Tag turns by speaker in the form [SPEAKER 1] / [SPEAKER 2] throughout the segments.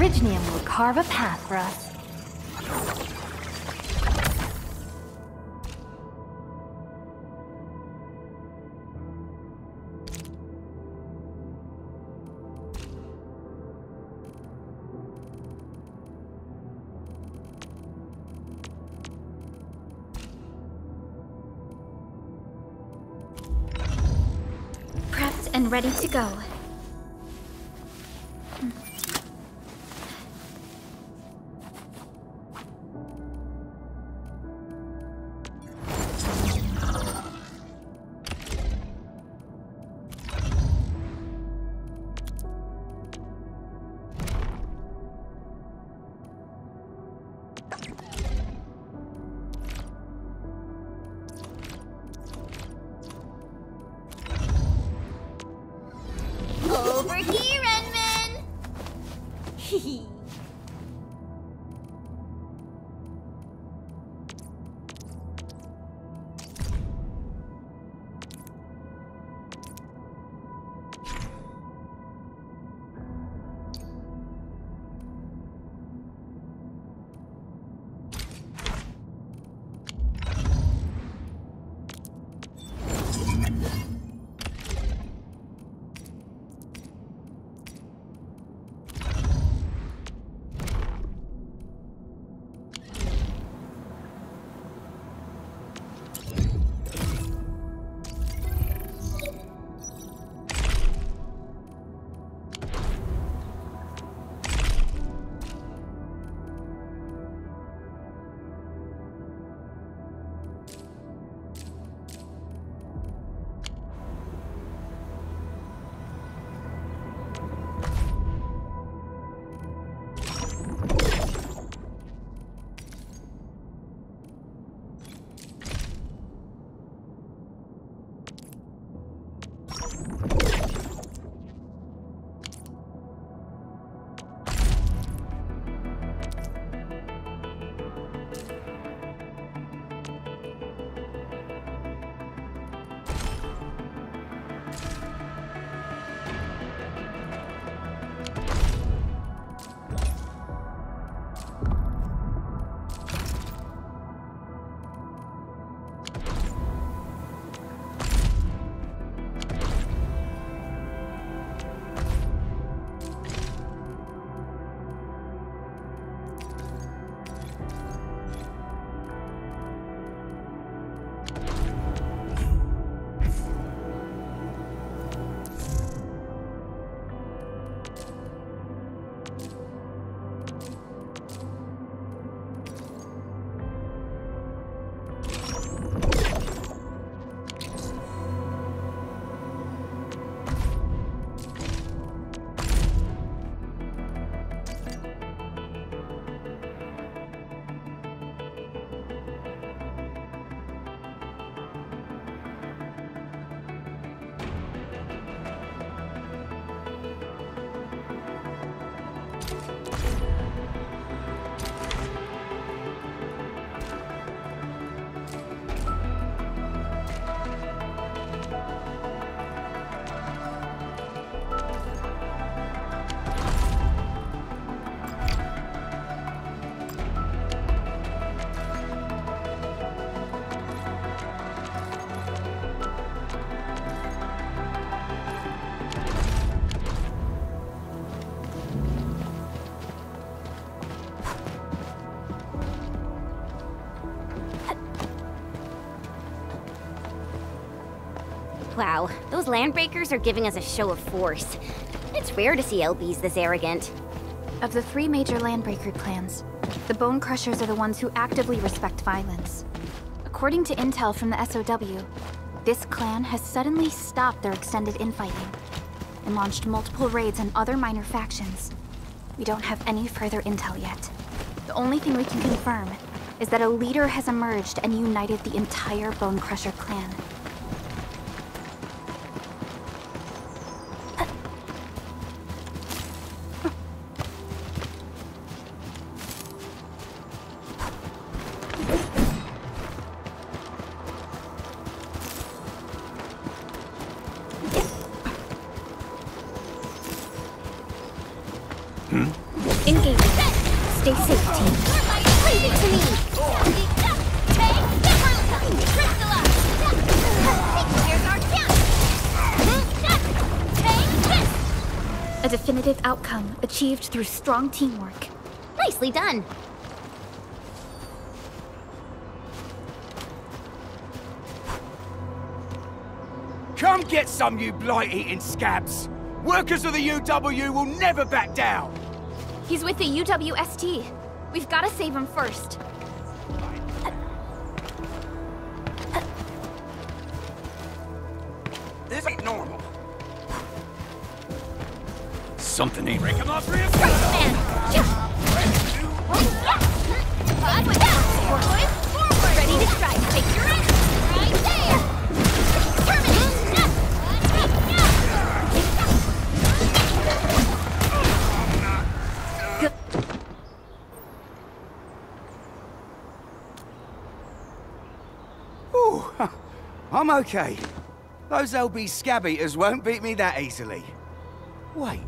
[SPEAKER 1] Originium will carve a path for us.
[SPEAKER 2] Prepped and ready to go.
[SPEAKER 3] Over here, Renman!
[SPEAKER 1] Hehe.
[SPEAKER 3] Wow, those landbreakers are giving us a show of force. It's rare to see LBs this arrogant.
[SPEAKER 2] Of the 3 major landbreaker clans, the Bone Crushers are the ones who actively respect violence. According to intel from the SOW, this clan has suddenly stopped their extended infighting and launched multiple raids on other minor factions. We don't have any further intel yet. The only thing we can confirm is that a leader has emerged and united the entire Bone Crusher clan. definitive outcome achieved through strong teamwork.
[SPEAKER 3] Nicely done.
[SPEAKER 4] Come get some, you blight-eating scabs! Workers of the UW will never back down!
[SPEAKER 2] He's with the UWST. We've got to save him first.
[SPEAKER 4] This ain't normal. Something ain't right. Come on, for him!
[SPEAKER 3] Man! Ready to strike. Take your aim! Right there! Terminate!
[SPEAKER 4] Ooh, I'm okay. Those LB scab eaters won't beat me that easily. Wait,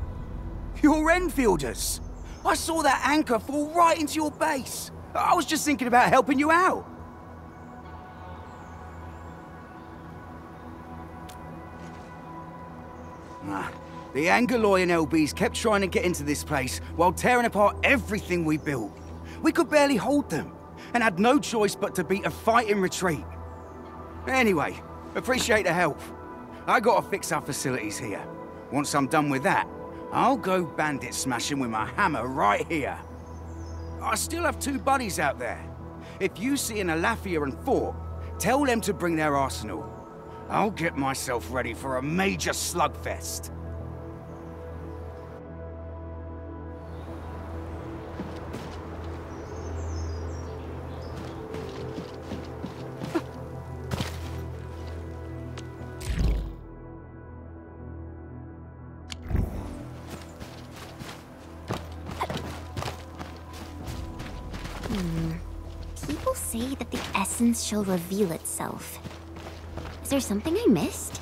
[SPEAKER 4] you're Enfielders. I saw that anchor fall right into your base. I was just thinking about helping you out. Nah, the Angaloy and LBs kept trying to get into this place while tearing apart everything we built. We could barely hold them, and had no choice but to beat a fight in retreat. Anyway, appreciate the help. I gotta fix our facilities here. Once I'm done with that, I'll go bandit smashing with my hammer right here. I still have 2 buddies out there. If you see an Alafia and Fort, tell them to bring their arsenal. I'll get myself ready for a major slugfest.
[SPEAKER 3] People say that the essence shall reveal itself. Is there something I missed?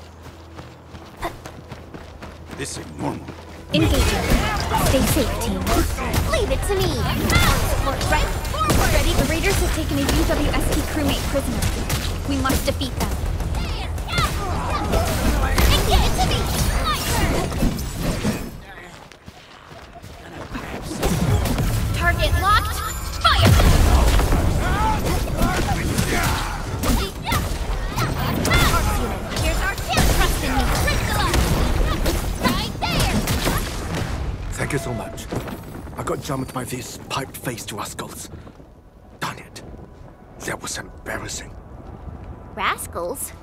[SPEAKER 4] This ain't normal.
[SPEAKER 2] Engaging. Stay safe, team.
[SPEAKER 3] Leave it to me!
[SPEAKER 2] Right. Ready? The raiders have taken a UWST crewmate prisoner. We must defeat them.
[SPEAKER 3] Get it to me!
[SPEAKER 2] Target locked. Fire!
[SPEAKER 3] Here's our chance! Trust in me! Crystal! Right there!
[SPEAKER 5] Thank you so much. I got jumped by these pipe-faced rascals. Darn it. That was embarrassing.
[SPEAKER 3] Rascals?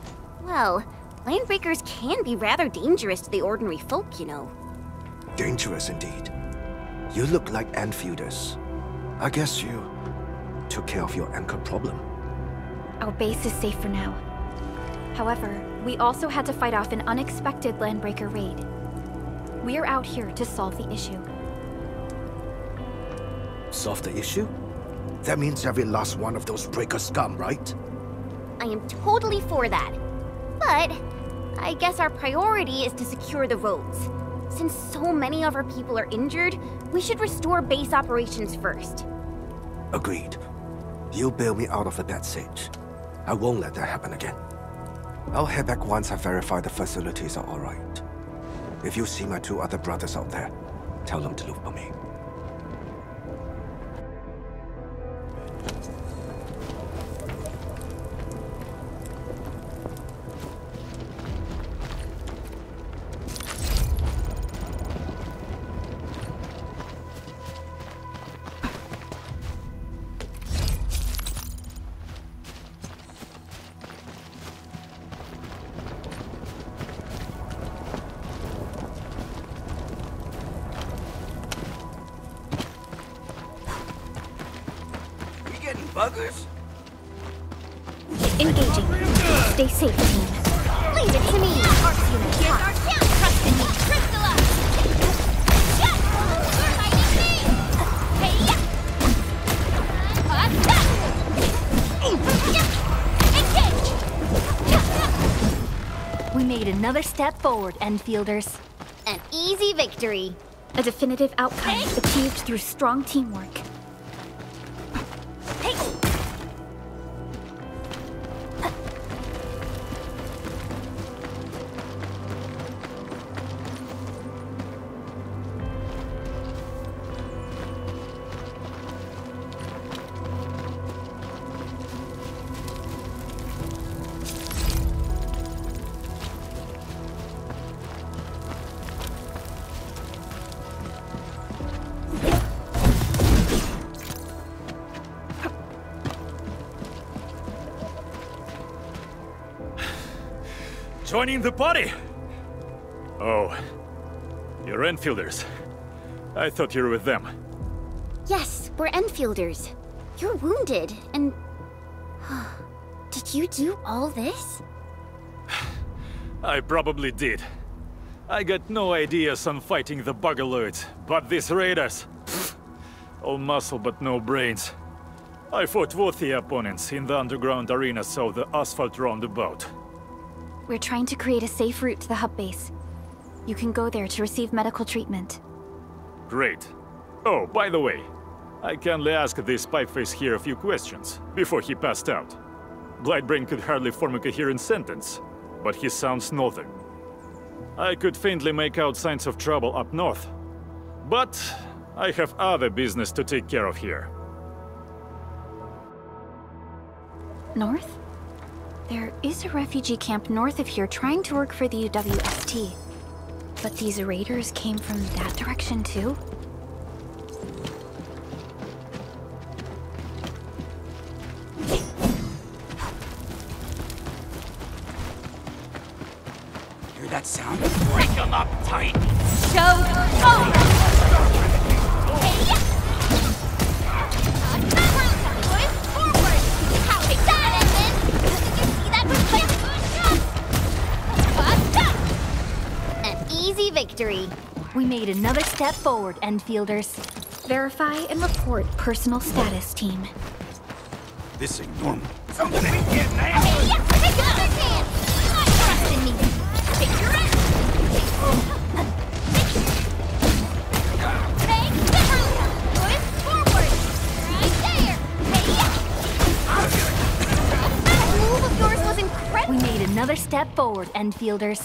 [SPEAKER 3] Well, landbreakers can be rather dangerous to the ordinary folk, you know.
[SPEAKER 5] Dangerous indeed. You look like Enfielders. I guess you took care of your anchor problem.
[SPEAKER 2] Our base is safe for now. However, we also had to fight off an unexpected landbreaker raid. We're out here to solve the issue.
[SPEAKER 5] Solve the issue? That means every last one of those breaker scum, right?
[SPEAKER 3] I am totally for that. But I guess our priority is to secure the roads. Since so many of our people are injured, we should restore base operations first.
[SPEAKER 5] Agreed. You bail me out of the bad sage. I won't let that happen again. I'll head back once I verify the facilities are alright. If you see my 2 other brothers out there, tell them to look for me.
[SPEAKER 4] Buggers?
[SPEAKER 2] Engaging. Stay safe, team.
[SPEAKER 3] Leave it to me! Here's our chance! Trust in me! Crystal up! Yes! We're fighting me! Hey,
[SPEAKER 1] We made another step forward, Enfielders.
[SPEAKER 3] an easy victory.
[SPEAKER 2] A definitive outcome achieved through strong teamwork.
[SPEAKER 6] Joining the party? Oh, you're Enfielders. I thought you were with them.
[SPEAKER 3] Yes, we're Enfielders. You're wounded, and... Did you do all this?
[SPEAKER 6] I probably did. I got no ideas on fighting the Bugaloids, but these raiders... pfft, all muscle but no brains. I fought worthy opponents in the underground arena of the asphalt roundabout.
[SPEAKER 2] We're trying to create a safe route to the hub base. You can go there to receive medical treatment.
[SPEAKER 6] Great. Oh, by the way, I kindly asked this pipeface here a few questions before he passed out. Blightbrain could hardly form a coherent sentence, but he sounds northern. I could faintly make out signs of trouble up north, but I have other business to take care of here.
[SPEAKER 2] North? There is a refugee camp north of here trying to work for the UWST. But these raiders came from that direction too?
[SPEAKER 4] Hear that sound?
[SPEAKER 7] Break them up tight!
[SPEAKER 1] Show's over!
[SPEAKER 3] Easy victory.
[SPEAKER 1] We made another step forward, Enfielders.
[SPEAKER 2] Verify and report personal status, team.
[SPEAKER 4] This ain't normal.
[SPEAKER 7] Something ain't getting out!
[SPEAKER 3] Hey, yeah, take another chance! Trust in me. Take your ass! Take the route! Push forward! Right there! Hey, yeah! That move of yours was incredible!
[SPEAKER 1] We made another step forward, Enfielders.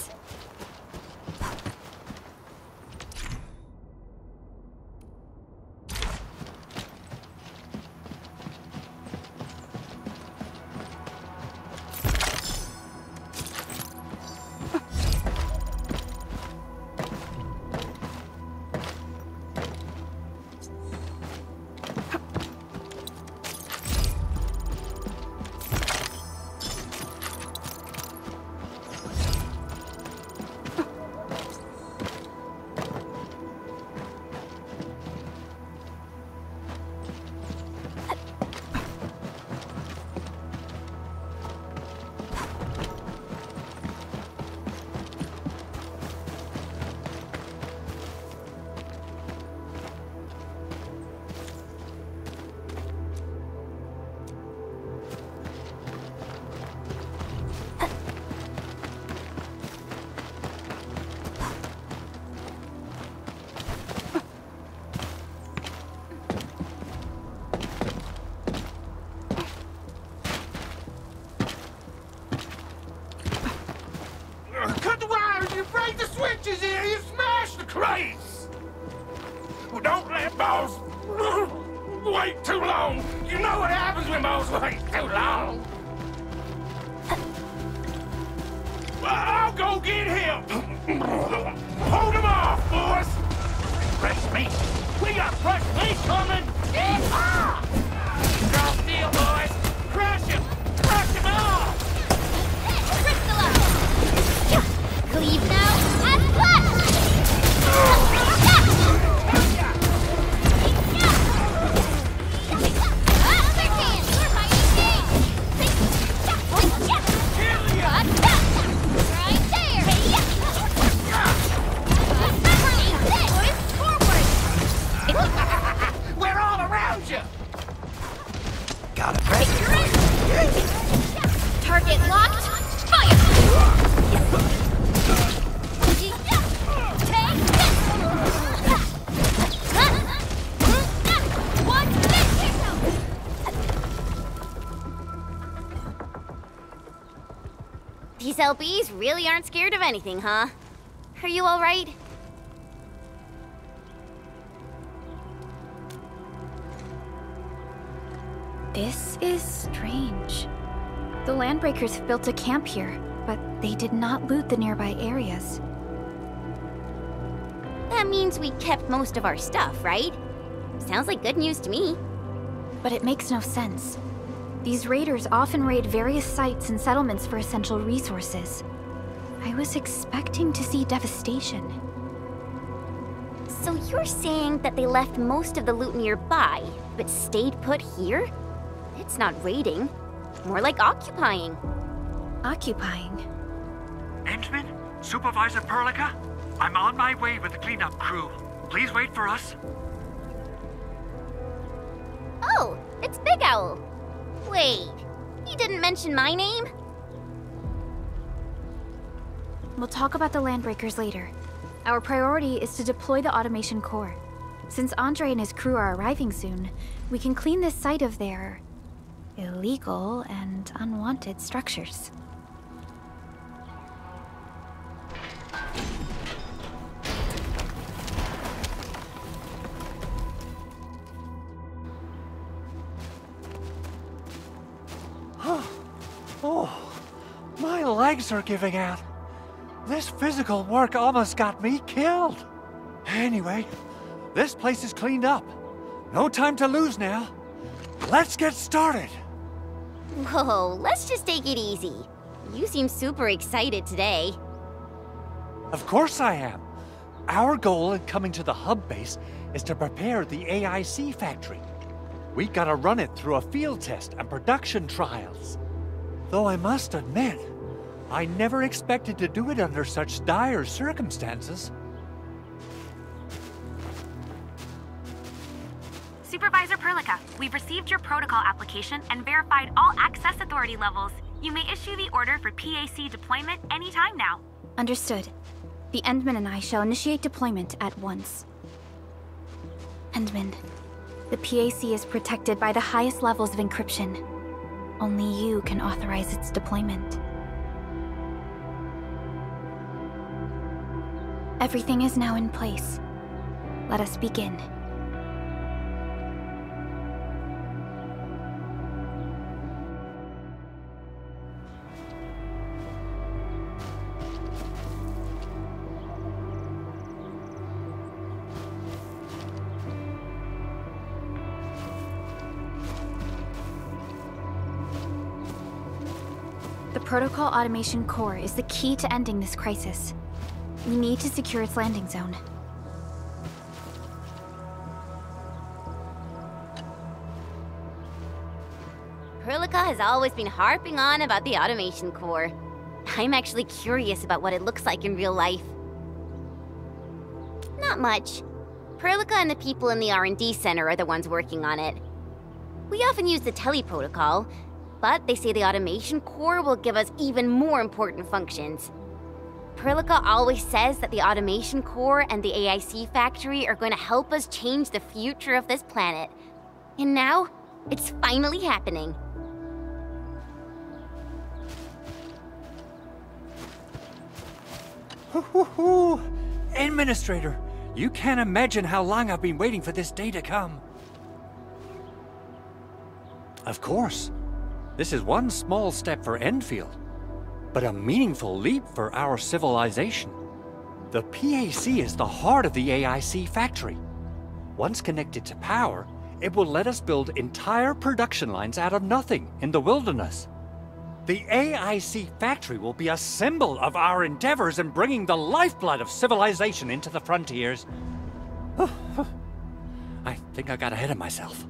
[SPEAKER 7] Cut the wires, you break the switches here, you smash the crates! Well, don't let boss wait too long. You know what happens when boss waits too long. Well, I'll go get him. Hold him off, boys. Fresh meat. We got fresh meat coming. Yeah! Cross deal, boys. Crush him. Crush him off.
[SPEAKER 3] Crystal up! Cleave now and flash! Other hand! You're fighting game! Right there! Forward!
[SPEAKER 7] We're all around you.
[SPEAKER 5] Got it, right?
[SPEAKER 3] Target locked! Fire! These LBs really aren't scared of anything, huh? Are you all right?
[SPEAKER 2] This is strange. The Landbreakers have built a camp here, but they did not loot the nearby areas.
[SPEAKER 3] That means we kept most of our stuff, right? Sounds like good news to me.
[SPEAKER 2] But it makes no sense. These raiders often raid various sites and settlements for essential resources. I was expecting to see devastation.
[SPEAKER 3] So you're saying that they left most of the loot nearby, but stayed put here? It's not raiding. More like occupying.
[SPEAKER 2] Occupying?
[SPEAKER 8] Henchman? Supervisor Perlica? I'm on my way with the cleanup crew. Please wait for us.
[SPEAKER 3] Oh, it's Big Owl. Wait, he didn't mention my name?
[SPEAKER 2] We'll talk about the Landbreakers later. Our priority is to deploy the automation core. Since Andre and his crew are arriving soon, we can clean this site of their illegal and unwanted structures.
[SPEAKER 8] Oh, my legs are giving out. This physical work almost got me killed. Anyway, this place is cleaned up. No time to lose now. Let's get started.
[SPEAKER 3] Whoa, let's just take it easy. You seem super excited today.
[SPEAKER 8] Of course I am. Our goal in coming to the hub base is to prepare the AIC factory. We gotta run it through a field test and production trials. Though I must admit, I never expected to do it under such dire circumstances.
[SPEAKER 9] Supervisor Perlica, we've received your protocol application and verified all access authority levels. You may issue the order for PAC deployment anytime now.
[SPEAKER 2] Understood. The Endman and I shall initiate deployment at once. Endman, the PAC is protected by the highest levels of encryption. Only you can authorize its deployment. Everything is now in place. Let us begin. The Protocol Automation Core is the key to ending this crisis. We need to secure its landing zone.
[SPEAKER 3] Perlica has always been harping on about the automation core. I'm actually curious about what it looks like in real life. Not much. Perlica and the people in the R&D center are the ones working on it. We often use the tele-protocol, but they say the automation core will give us even more important functions. Perlica always says that the automation core and the AIC factory are going to help us change the future of this planet. And now, it's finally happening.
[SPEAKER 8] Administrator, you can't imagine how long I've been waiting for this day to come. Of course, this is one small step for Enfield, but a meaningful leap for our civilization. The PAC is the heart of the AIC factory. Once connected to power, it will let us build entire production lines out of nothing in the wilderness. The AIC factory will be a symbol of our endeavors in bringing the lifeblood of civilization into the frontiers. I think I got ahead of myself.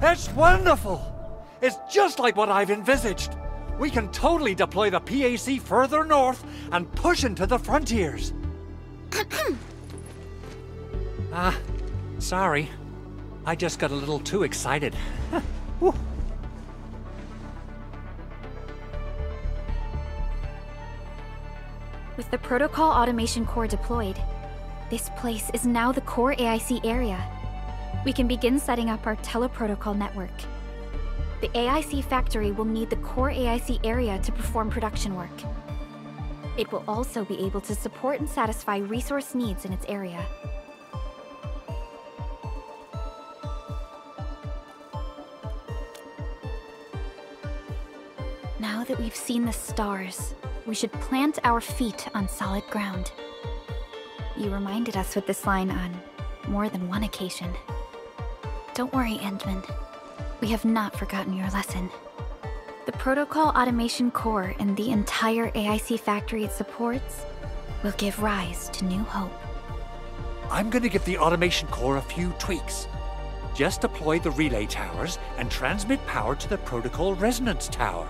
[SPEAKER 8] That's wonderful! It's just like what I've envisaged. We can totally deploy the PAC further north and push into the frontiers. Sorry. I just got a little too excited.
[SPEAKER 2] With the Protocol Automation Core deployed, this place is now the core AIC area. We can begin setting up our teleprotocol network. The AIC factory will need the core AIC area to perform production work. It will also be able to support and satisfy resource needs in its area. Now that we've seen the stars, we should plant our feet on solid ground. You reminded us with this line on more than one occasion. Don't worry, Endman. We have not forgotten your lesson. The Protocol Automation Core and the entire AIC factory it supports will give rise to new hope.
[SPEAKER 8] I'm gonna give the Automation Core a few tweaks. Just deploy the relay towers and transmit power to the Protocol Resonance Tower.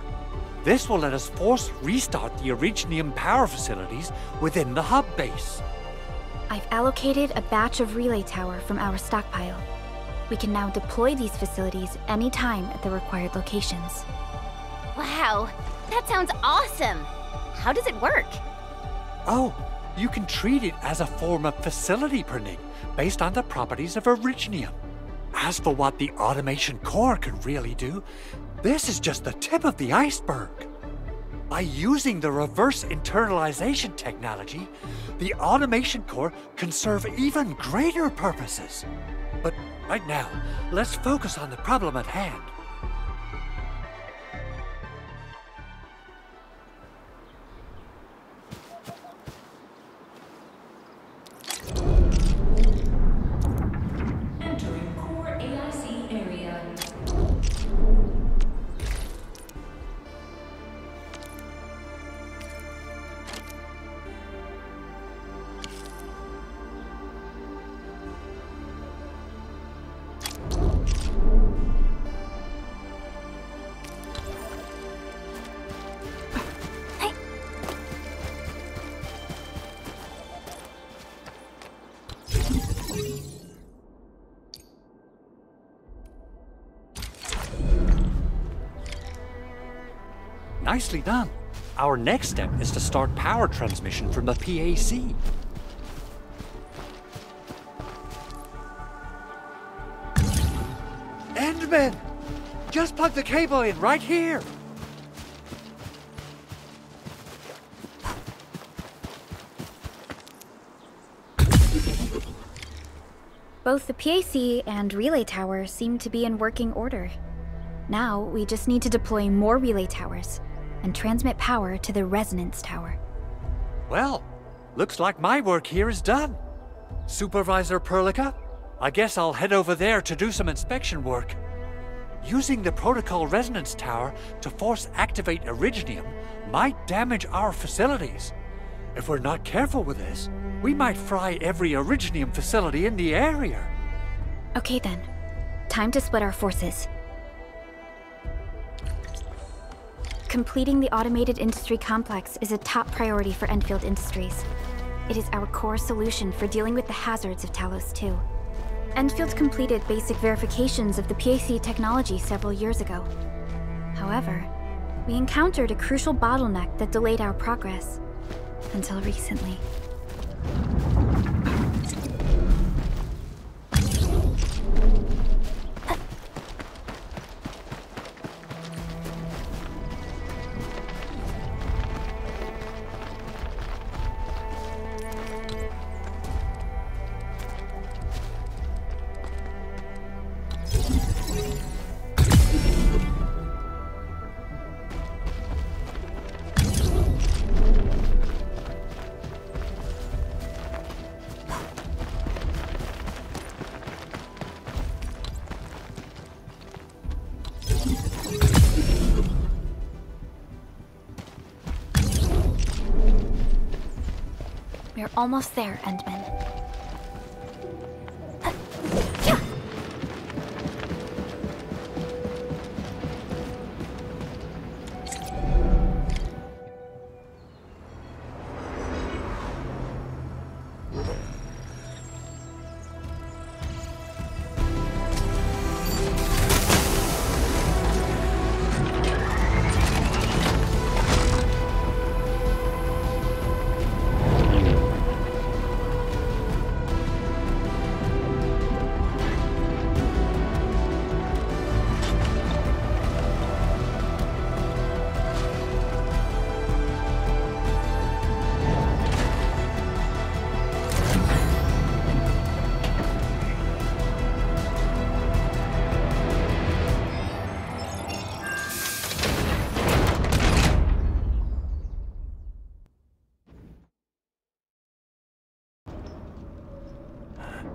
[SPEAKER 8] This will let us force restart the Originium power facilities within the hub base.
[SPEAKER 2] I've allocated a batch of relay tower from our stockpile. We can now deploy these facilities anytime at the required locations.
[SPEAKER 3] Wow, that sounds awesome! How does it work?
[SPEAKER 8] Oh, you can treat it as a form of facility printing based on the properties of Originium. As for what the Automation Core can really do, this is just the tip of the iceberg. By using the reverse internalization technology, the Automation Core can serve even greater purposes. But right now, let's focus on the problem at hand.
[SPEAKER 10] Entering core AIC area.
[SPEAKER 8] Nicely done. Our next step is to start power transmission from the PAC. Endman! Just plug the cable in right here!
[SPEAKER 2] Both the PAC and relay tower seem to be in working order. Now, we just need to deploy more relay towers and transmit power to the resonance tower.
[SPEAKER 8] Well, looks like my work here is done. Supervisor Perlica, I guess I'll head over there to do some inspection work. Using the Protocol Resonance Tower to force activate Originium might damage our facilities. If we're not careful with this, we might fry every Originium facility in the area.
[SPEAKER 2] Okay then, time to split our forces. Completing the automated industry complex is a top priority for Enfield Industries. It is our core solution for dealing with the hazards of Talos 2. Enfield completed basic verifications of the PAC technology several years ago. However, we encountered a crucial bottleneck that delayed our progress. Until recently. We're almost there, Endman.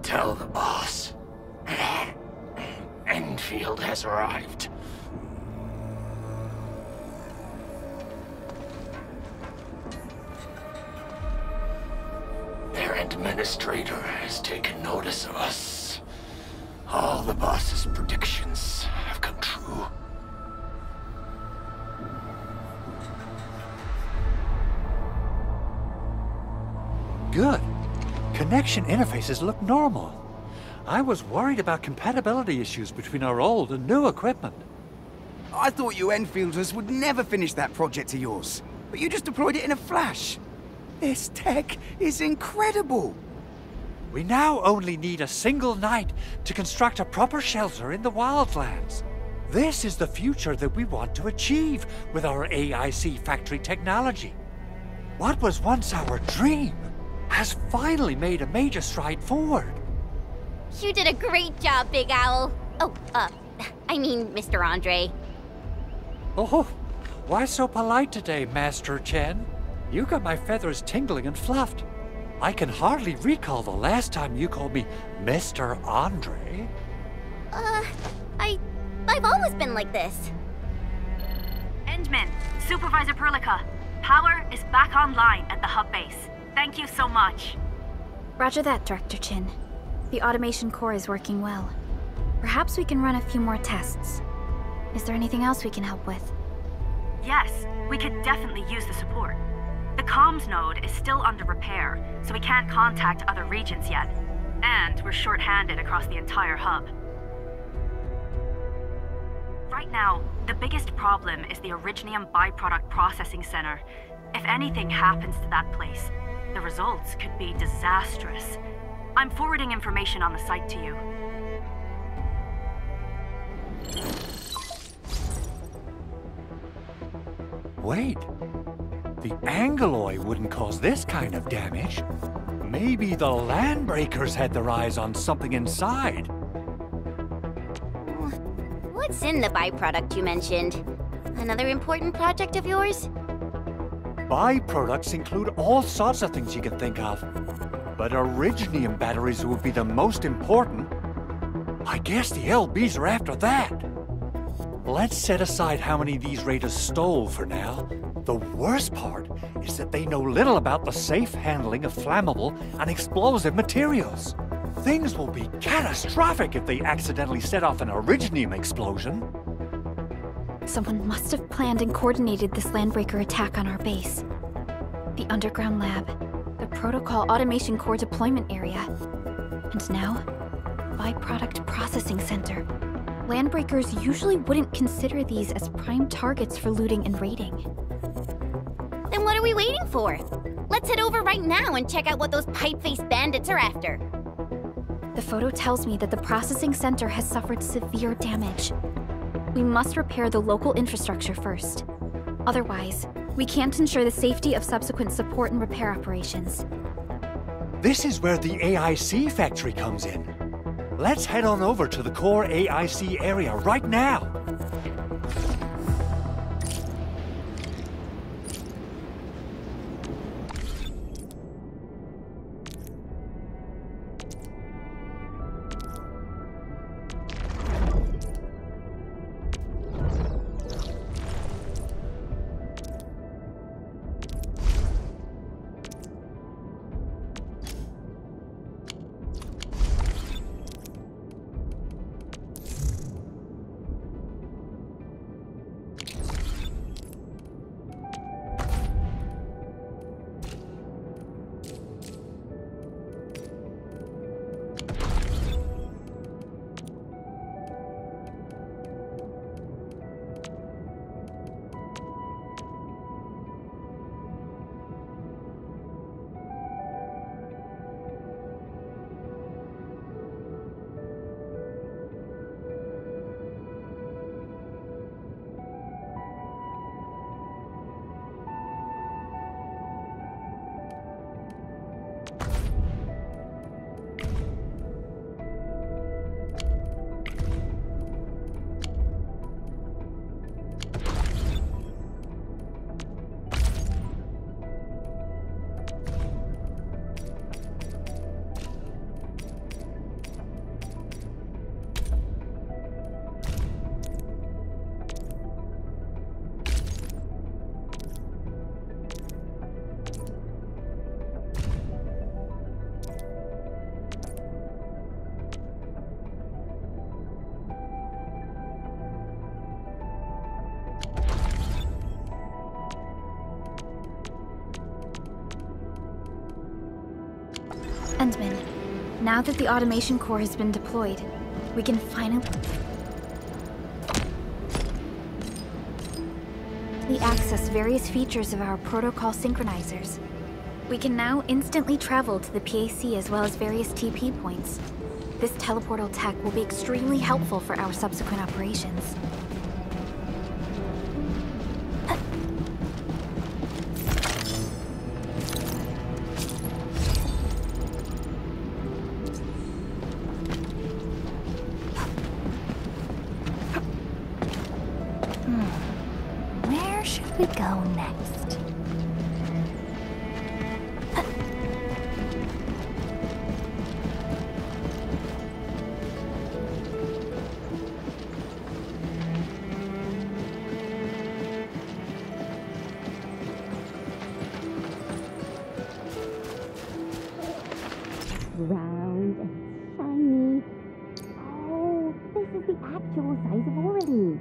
[SPEAKER 7] Tell the boss. Enfield has arrived. Their administrator has taken notice of us. All the boss's predictions have come true.
[SPEAKER 8] Good. Connection interfaces look normal. I was worried about compatibility issues between our old and new equipment.
[SPEAKER 4] I thought you Enfielders would never finish that project of yours, but you just deployed it in a flash. This tech is incredible.
[SPEAKER 8] We now only need a single night to construct a proper shelter in the wildlands. This is the future that we want to achieve with our AIC factory technology. What was once our dream has finally made a major stride forward.
[SPEAKER 3] You did a great job, Big Owl. Oh, I mean, Mr. Andre.
[SPEAKER 8] Oh, why so polite today, Master Chen? You got my feathers tingling and fluffed. I can hardly recall the last time you called me Mr. Andre.
[SPEAKER 3] I've always been like this.
[SPEAKER 9] Endman, Supervisor Perlica, power is back online at the hub base. Thank you so much.
[SPEAKER 2] Roger that, Director Chin. The automation core is working well. Perhaps we can run a few more tests. Is there anything else we can help with?
[SPEAKER 9] Yes, we could definitely use the support. The comms node is still under repair, so we can't contact other regions yet. And we're short-handed across the entire hub. Right now, the biggest problem is the Originium byproduct processing center. If anything happens to that place, the results could be disastrous. I'm forwarding information on the site to you.
[SPEAKER 8] Wait. The Angeloy wouldn't cause this kind of damage. Maybe the Landbreakers had their eyes on something inside.
[SPEAKER 3] What's in the byproduct you mentioned? Another important project of yours?
[SPEAKER 8] Byproducts include all sorts of things you can think of. But Originium batteries would be the most important. I guess the LBs are after that. Let's set aside how many these raiders stole for now. The worst part is that they know little about the safe handling of flammable and explosive materials. Things will be catastrophic if they accidentally set off an Originium explosion.
[SPEAKER 2] Someone must have planned and coordinated this Landbreaker attack on our base. The underground lab, the Protocol Automation Core deployment area, and now, Byproduct Processing Center. Landbreakers usually wouldn't consider these as prime targets for looting and raiding.
[SPEAKER 3] Then what are we waiting for? Let's head over right now and check out what those pipe-faced bandits are after.
[SPEAKER 2] The photo tells me that the processing center has suffered severe damage. We must repair the local infrastructure first. Otherwise, we can't ensure the safety of subsequent support and repair operations.
[SPEAKER 8] This is where the AIC factory comes in. Let's head on over to the core AIC area right now.
[SPEAKER 2] Endman, now that the automation core has been deployed, we can finally access various features of our protocol synchronizers. We can now instantly travel to the PAC as well as various TP points. This teleportal tech will be extremely helpful for our subsequent operations.
[SPEAKER 1] Where should we go next?
[SPEAKER 3] Round and shiny. Oh, this is the actual size of Orly.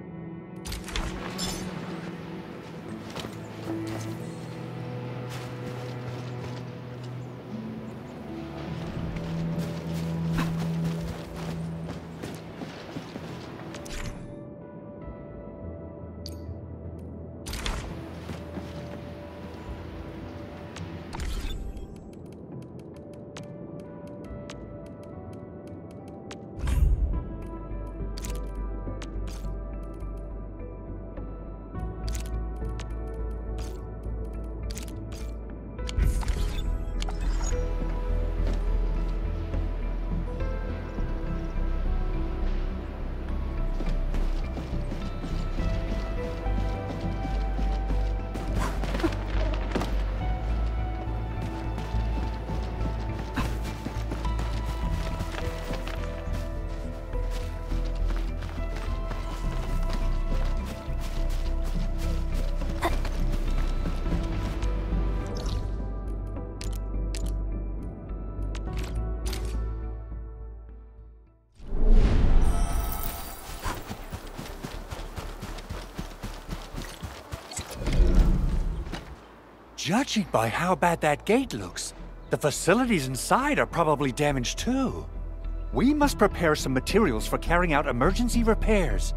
[SPEAKER 8] Judging by how bad that gate looks, the facilities inside are probably damaged too. We must prepare some materials for carrying out emergency repairs.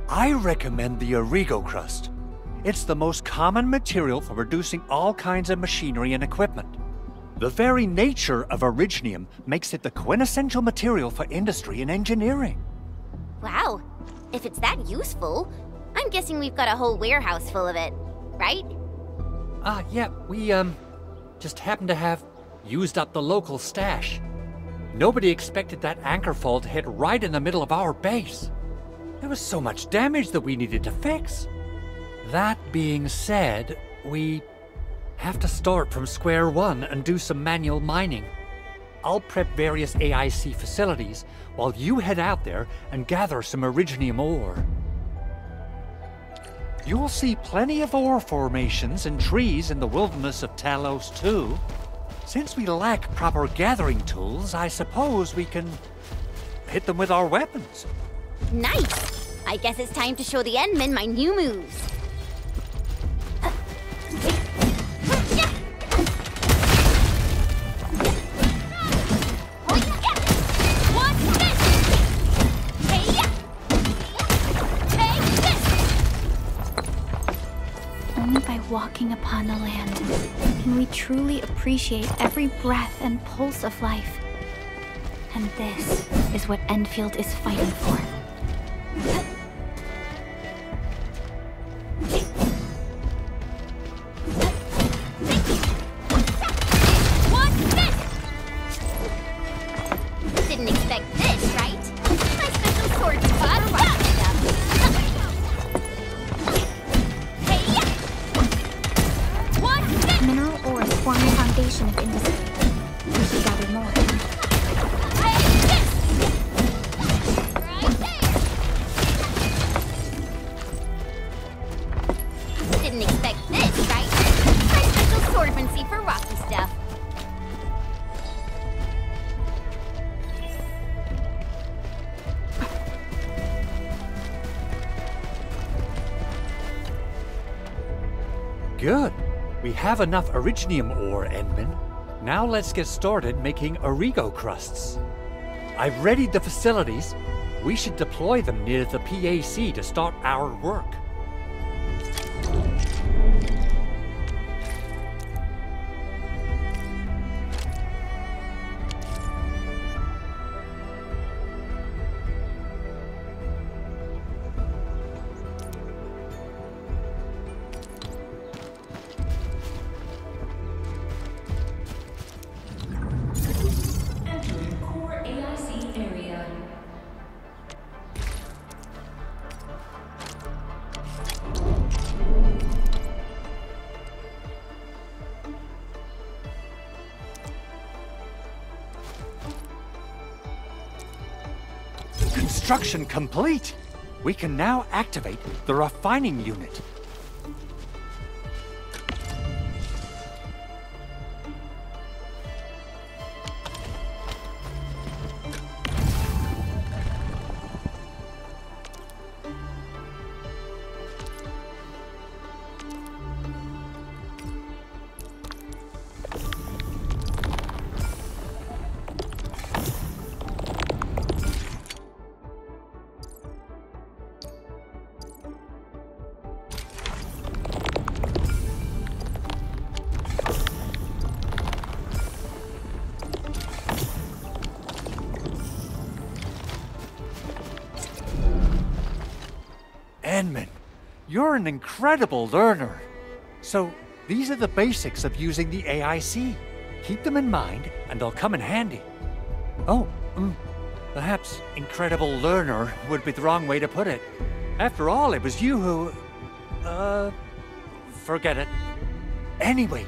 [SPEAKER 8] I recommend the Origo crust. It's the most common material for producing all kinds of machinery and equipment. The very nature of originium makes it the quintessential material for industry and engineering.
[SPEAKER 3] Wow, if it's that useful, I'm guessing we've got a whole warehouse full of it, right?
[SPEAKER 8] Yeah, we, just happened to have used up the local stash. Nobody expected that anchor fall to hit right in the middle of our base. There was so much damage that we needed to fix. That being said, we have to start from square one and do some manual mining. I'll prep various AIC facilities while you head out there and gather some originium ore. You'll see plenty of ore formations and trees in the wilderness of Talos too. Since we lack proper gathering tools, I suppose we can hit them with our weapons.
[SPEAKER 3] Nice! I guess it's time to show the Endmen my new moves.
[SPEAKER 2] Only by walking upon the land can we truly appreciate every breath and pulse of life. And this is what Enfield is fighting for.
[SPEAKER 3] Didn't expect this, right? My special sword spot rock stuff.
[SPEAKER 2] Mineral ores form the foundation of industry. We should gather more.
[SPEAKER 3] Didn't expect this, right? My special swordmancy for rocky stuff.
[SPEAKER 8] Good. We have enough originium ore, Endman. Now let's get started making Origo crusts. I've readied the facilities. We should deploy them near the PAC to start our work.
[SPEAKER 10] Entering core AIC area.
[SPEAKER 8] Construction complete! We can now activate the refining unit. Edmund, you're an incredible learner. So, these are the basics of using the AIC. Keep them in mind, and they'll come in handy. Oh, perhaps incredible learner would be the wrong way to put it. After all, it was you who... forget it. Anyway,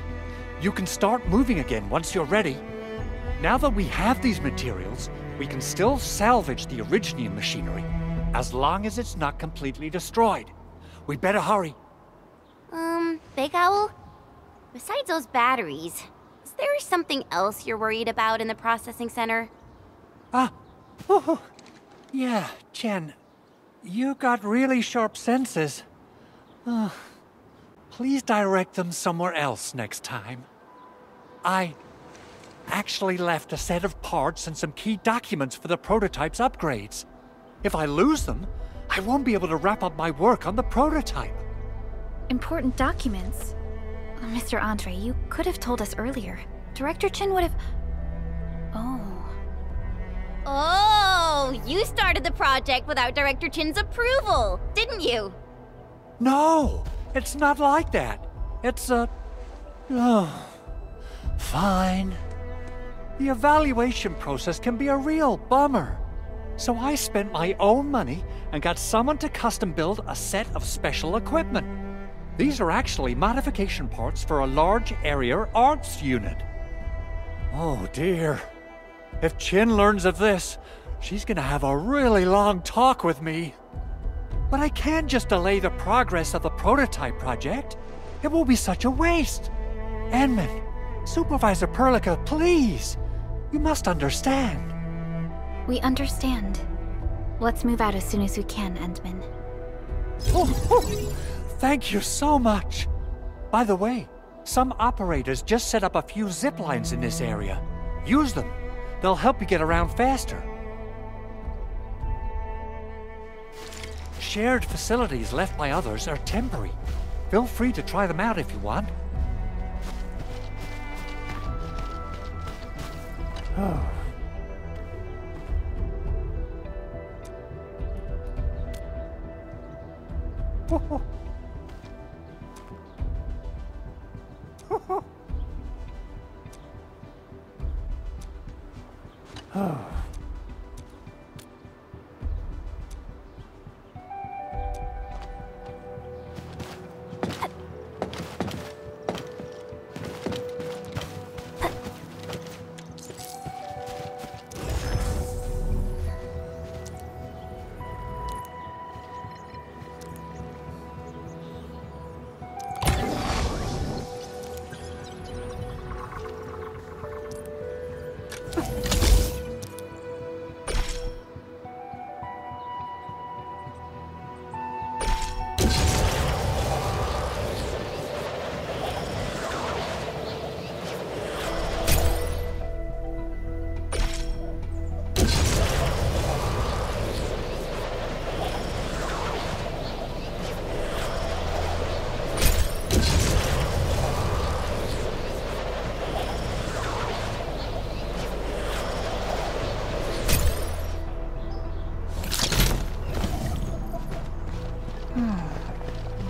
[SPEAKER 8] you can start moving again once you're ready. Now that we have these materials, we can still salvage the Originium machinery, as long as it's not completely destroyed. We better hurry.
[SPEAKER 3] Big Owl? Besides those batteries, is there something else you're worried about in the processing center?
[SPEAKER 8] Yeah, Chen. You got really sharp senses. Please direct them somewhere else next time. I actually left a set of parts and some key documents for the prototype's upgrades. If I lose them, I won't be able to wrap up my work on the prototype.
[SPEAKER 2] Important documents? Mr. Andre, you could have told us earlier. Director Chen would have...
[SPEAKER 3] Oh, you started the project without Director Chin's approval, didn't you?
[SPEAKER 8] No, it's not like that. It's fine. The evaluation process can be a real bummer. So I spent my own money and got someone to custom build a set of special equipment. These are actually modification parts for a large area arts unit. Oh dear. If Chin learns of this, she's gonna have a really long talk with me. But I can't just delay the progress of the prototype project. It will be such a waste. Edmund, Supervisor Perlica, please. You must understand.
[SPEAKER 2] We understand. Let's move out as soon as we can, Endman.
[SPEAKER 8] Thank you so much. By the way, some operators just set up a few zip lines in this area. Use them. They'll help you get around faster. Shared facilities left by others are temporary. Feel free to try them out if you want.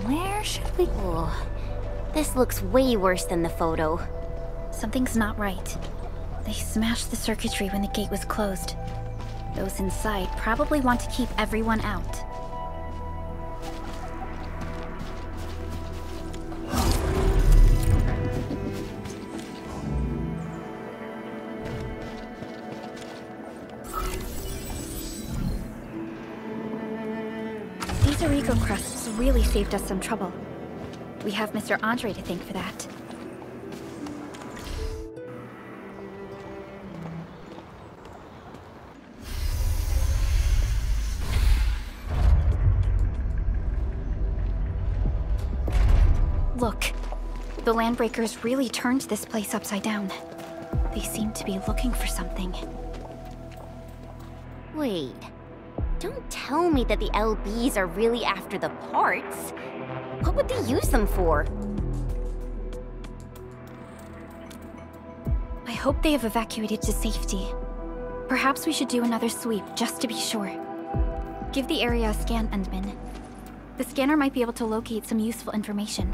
[SPEAKER 1] Where should we...
[SPEAKER 3] Oh, this looks way worse than the photo.
[SPEAKER 2] Something's not right. They smashed the circuitry when the gate was closed. Those inside probably want to keep everyone out. These Origo crusts really saved us some trouble. We have Mr. Andre to thank for that. Look, the Landbreakers really turned this place upside down. They seem to be looking for something.
[SPEAKER 3] Wait, don't tell me that the LBs are really after the parts. What would they use them for?
[SPEAKER 2] I hope they have evacuated to safety. Perhaps we should do another sweep just to be sure. Give the area a scan, Endman. The scanner might be able to locate some useful information.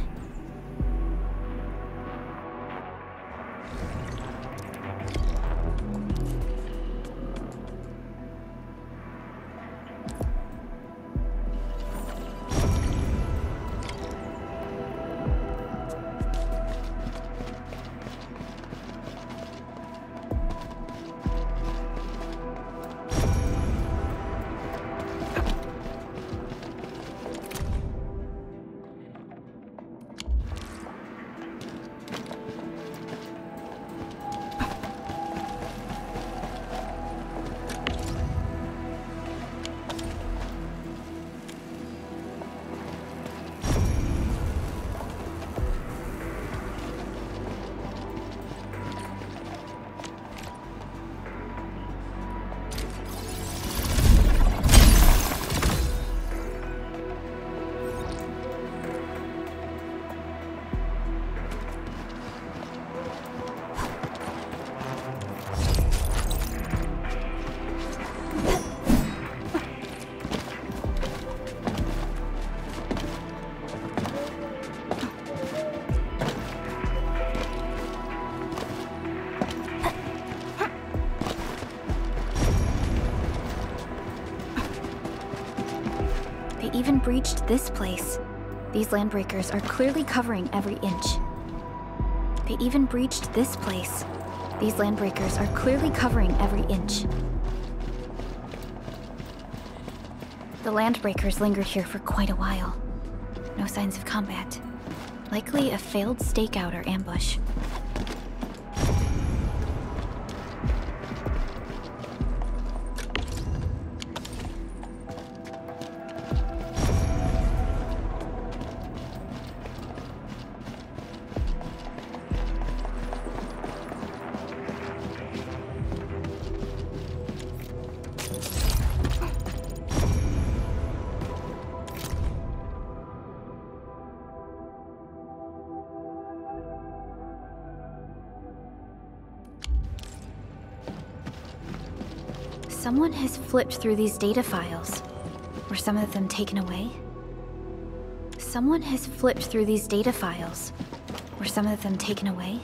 [SPEAKER 2] Even breached this place. These Landbreakers are clearly covering every inch. They even breached this place. These Landbreakers are clearly covering every inch. The Landbreakers lingered here for quite a while. No signs of combat. Likely a failed stakeout or ambush. Someone has flipped through these data files. Were some of them taken away? Someone has flipped through these data files. Were some of them taken away?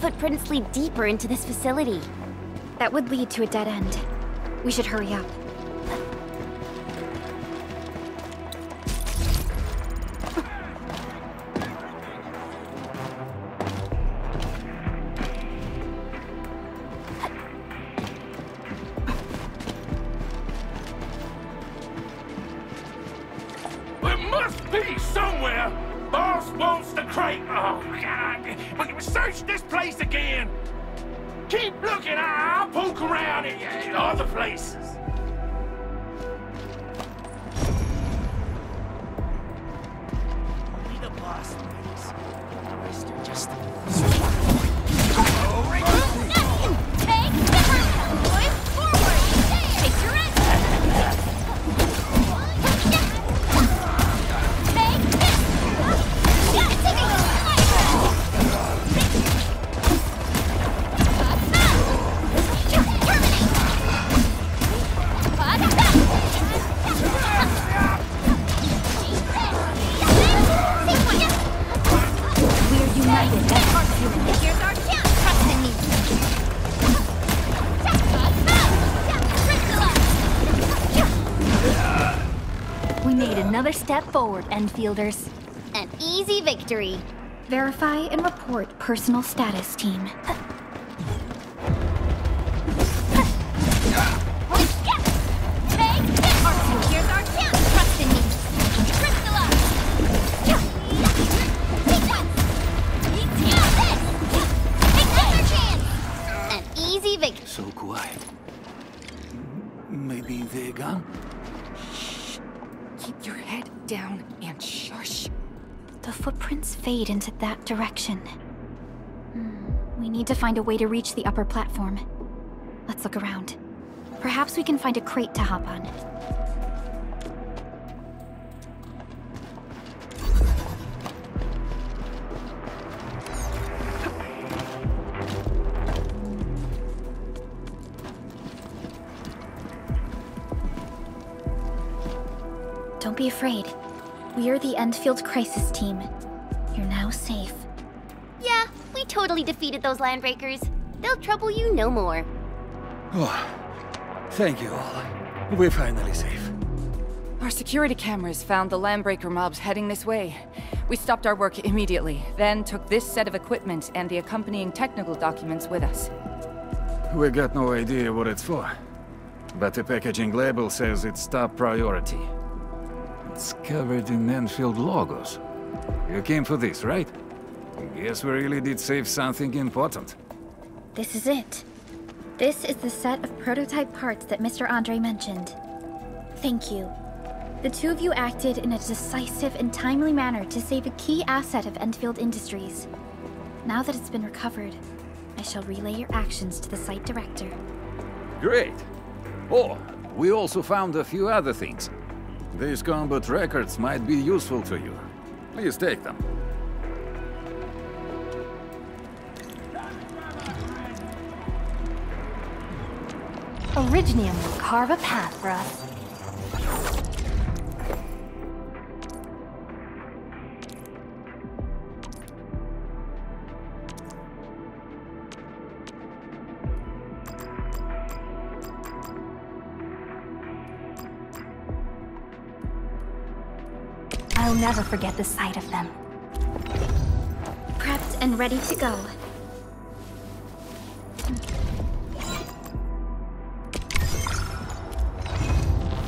[SPEAKER 3] Footprints lead deeper into this facility.
[SPEAKER 2] That would lead to a dead end. We should hurry up.
[SPEAKER 7] There must be somewhere! Boss wants to crate! Oh, God! But search this place again! Keep looking, I'll poke around in other places. Be the boss, ladies. The rest are just...
[SPEAKER 3] Take the first boys forward! Take your exit!
[SPEAKER 2] We made another step forward, Enfielders.
[SPEAKER 3] An easy victory.
[SPEAKER 2] Verify and report personal status, team.
[SPEAKER 3] Here's our chance. Trust in me. Crystalla. Take another chance. An easy victory.
[SPEAKER 4] So quiet. Maybe they're gone?
[SPEAKER 11] Keep your head down and shush.
[SPEAKER 2] The footprints fade into that direction. We need to find a way to reach the upper platform. Let's look around. Perhaps we can find a crate to hop on. Don't be afraid. We're the Enfield Crisis Team. You're now safe.
[SPEAKER 3] Yeah, we totally defeated those landbreakers. They'll trouble you no more.
[SPEAKER 4] Oh, thank you all. We're finally safe.
[SPEAKER 11] Our security cameras found the landbreaker mobs heading this way. We stopped our work immediately, then took this set of equipment and the accompanying technical documents with us.
[SPEAKER 12] We got no idea what it's for, but the packaging label says it's top priority. It's covered in Enfield logos. You came for this, right? Guess we really did save something important.
[SPEAKER 2] This is it. This is the set of prototype parts that Mr. Andre mentioned. Thank you. The two of you acted in a decisive and timely manner to save a key asset of Enfield Industries. Now that it's been recovered, I shall relay your actions to the site director.
[SPEAKER 12] Great! Oh, we also found a few other things. These combat records might be useful to you. Please take them.
[SPEAKER 1] Originium will carve a path for us. I'll never forget the sight of them.
[SPEAKER 2] Prepped and ready to go.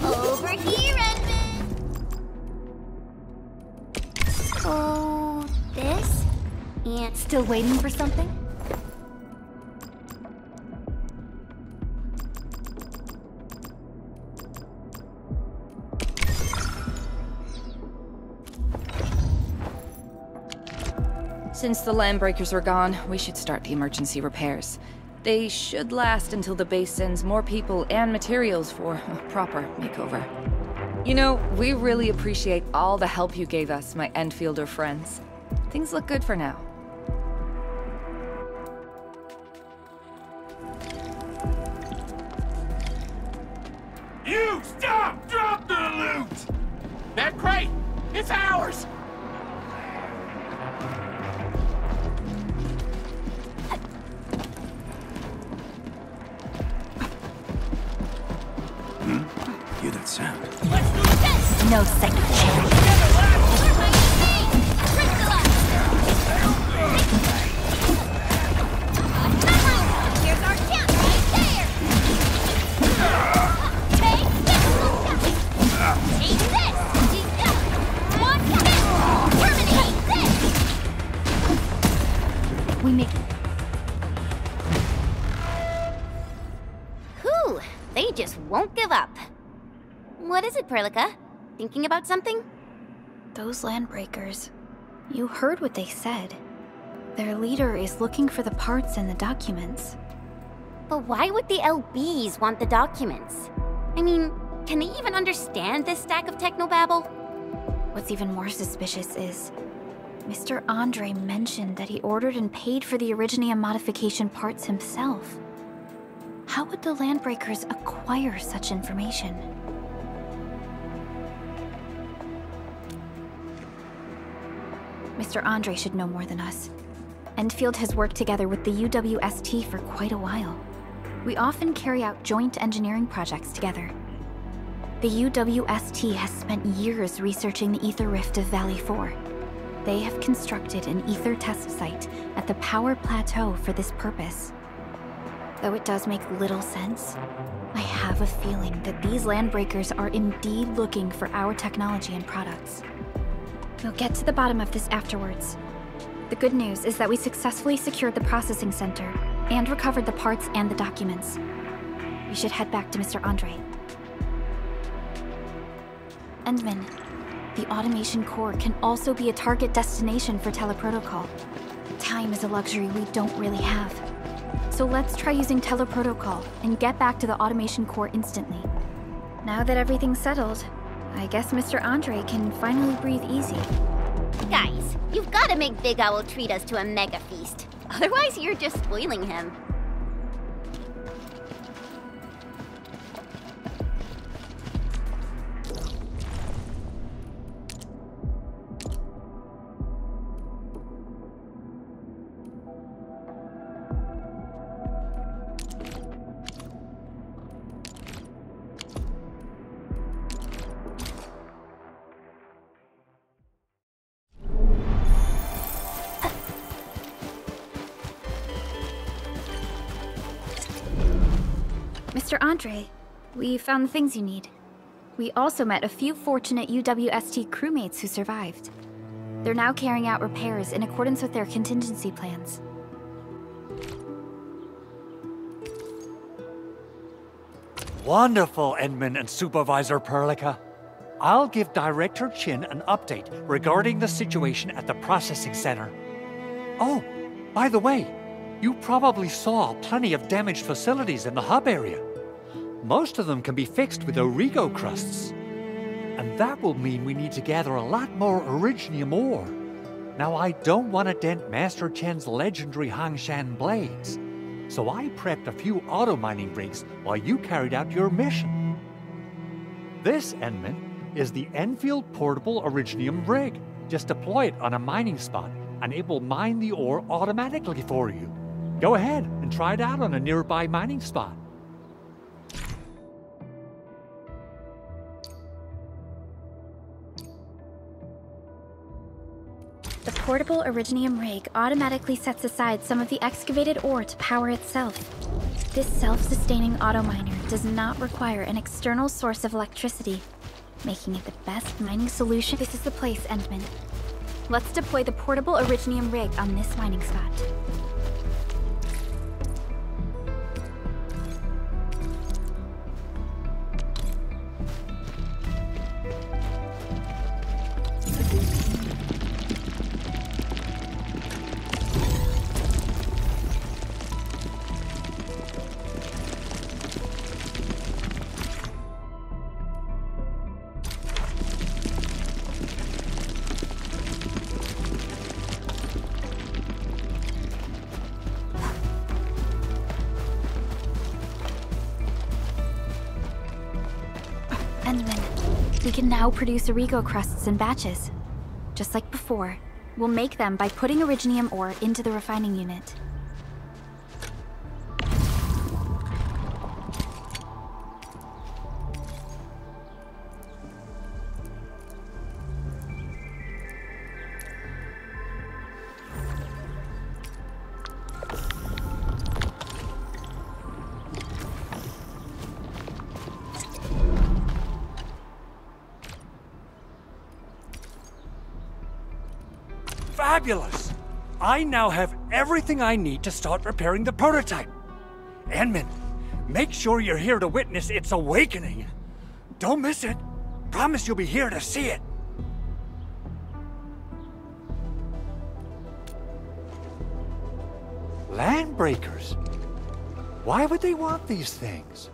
[SPEAKER 3] Over here, Edmund! Oh, this? And
[SPEAKER 1] Still waiting for something?
[SPEAKER 11] Since the landbreakers are gone, we should start the emergency repairs. They should last until the base sends more people and materials for a proper makeover. You know, we really appreciate all the help you gave us, my Enfielder friends. Things look good for now.
[SPEAKER 7] You stop! Drop the loot! That crate! It's ours!
[SPEAKER 4] Hear that sound?
[SPEAKER 3] let's do this!
[SPEAKER 1] No second chance.
[SPEAKER 3] Where's my name? Crystalla! Here's our chance right there! Take this! Take this! Watch this! Terminate this! They just won't give up. What is it, Perlica? Thinking about something?
[SPEAKER 2] Those landbreakers. You heard what they said. Their leader is looking for the parts and the documents.
[SPEAKER 3] But why would the LBs want the documents? I mean, can they even understand this stack of technobabble?
[SPEAKER 2] What's even more suspicious is Mr. Andre mentioned that he ordered and paid for the Originium modification parts himself. How would the Landbreakers acquire such information? Mr. Andre should know more than us. Enfield has worked together with the UWST for quite a while. We often carry out joint engineering projects together. The UWST has spent years researching the Ether Rift of Valley 4. They have constructed an Ether test site at the Power Plateau for this purpose. Though it does make little sense, I have a feeling that these Landbreakers are indeed looking for our technology and products. We'll get to the bottom of this afterwards. The good news is that we successfully secured the processing center and recovered the parts and the documents. We should head back to Mr. Andre. Endman, the automation core can also be a target destination for teleprotocol. Time is a luxury we don't really have. So let's try using teleprotocol and get back to the automation core instantly. Now that everything's settled, I guess Mr. Andre can finally breathe easy.
[SPEAKER 3] Guys, you've got to make Big Owl treat us to a mega feast. Otherwise, you're just spoiling him.
[SPEAKER 2] Mr. Andre, we found the things you need. We also met a few fortunate UWST crewmates who survived. They're now carrying out repairs in accordance with their contingency plans.
[SPEAKER 8] Wonderful, Endman and Supervisor Perlica. I'll give Director Chin an update regarding the situation at the processing center. Oh, by the way, you probably saw plenty of damaged facilities in the hub area. Most of them can be fixed with Origo crusts. And that will mean we need to gather a lot more Originium ore. Now, I don't want to dent Master Chen's legendary Hangshan blades, so I prepped a few auto-mining rigs while you carried out your mission. This, Endman, is the Enfield Portable Originium rig. Just deploy it on a mining spot, and it will mine the ore automatically for you. Go ahead and try it out on a nearby mining spot.
[SPEAKER 2] The portable Originium rig automatically sets aside some of the excavated ore to power itself. This self-sustaining auto-miner does not require an external source of electricity, making it the best mining solution. This is the place, Endman. Let's deploy the portable Originium rig on this mining spot. We can now produce Origo crusts in batches. Just like before, we'll make them by putting Originium ore into the refining unit.
[SPEAKER 8] Fabulous! I now have everything I need to start repairing the prototype. Endman, Make sure you're here to witness its awakening. Don't miss it. Promise you'll be here to see it. Landbreakers? Why would they want these things?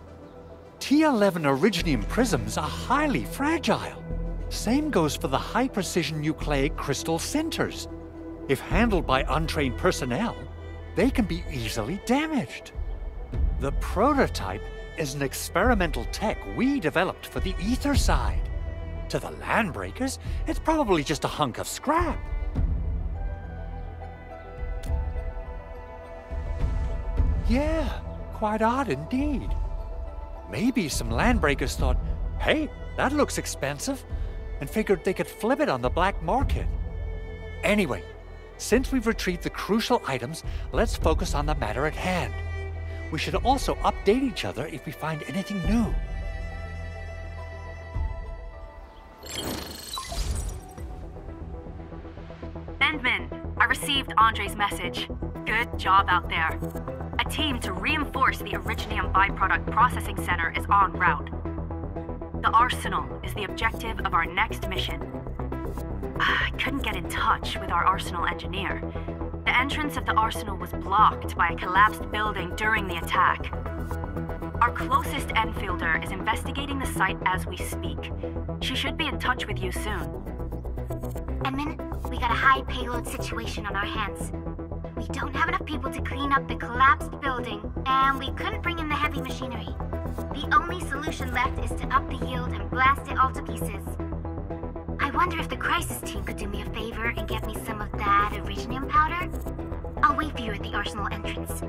[SPEAKER 8] T11 Originium prisms are highly fragile. Same goes for the high-precision nucleic crystal centers. If handled by untrained personnel, they can be easily damaged. The prototype is an experimental tech we developed for the ether side. To the Landbreakers, it's probably just a hunk of scrap. Yeah, quite odd indeed. Maybe some Landbreakers thought, hey, that looks expensive, and figured they could flip it on the black market. Anyway, since we've retrieved the crucial items, let's focus on the matter at hand. We should also update each other if we find anything new.
[SPEAKER 9] Endman, I received Andre's message. Good job out there. A team to reinforce the Originium byproduct processing center is en route. The arsenal is the objective of our next mission. I couldn't get in touch with our arsenal engineer. The entrance of the arsenal was blocked by a collapsed building during the attack. Our closest Enfielder is investigating the site as we speak. She should be in touch with you soon.
[SPEAKER 3] Edmund, we got a high payload situation on our hands. We don't have enough people to clean up the collapsed building, and we couldn't bring in the heavy machinery. The only solution left is to up the yield and blast it all to pieces. I wonder if the crisis team could do me a favor and get me some of that Originium powder? I'll wait for you at the arsenal entrance.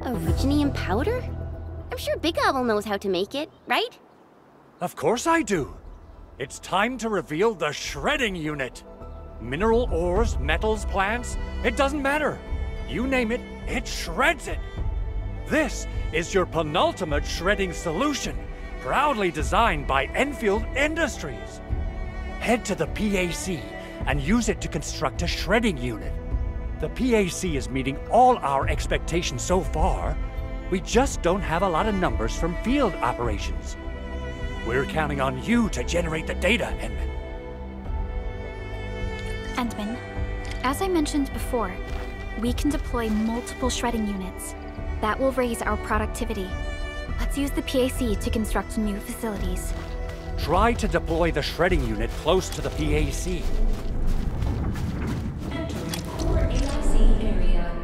[SPEAKER 13] Originium powder? I'm sure Big Owl knows how to make it, right?
[SPEAKER 8] Of course I do. It's time to reveal the shredding unit. Mineral ores, metals, plants, it doesn't matter. You name it, it shreds it. This is your penultimate shredding solution, proudly designed by Enfield Industries. Head to the PAC and use it to construct a shredding unit. The PAC is meeting all our expectations so far. We just don't have a lot of numbers from field operations. We're counting on you to generate the data, Endman.
[SPEAKER 2] Endman, as I mentioned before, we can deploy multiple shredding units. That will raise our productivity. Let's use the PAC to construct new facilities.
[SPEAKER 8] Try to deploy the shredding unit close to the PAC.
[SPEAKER 10] Entering core AIC area.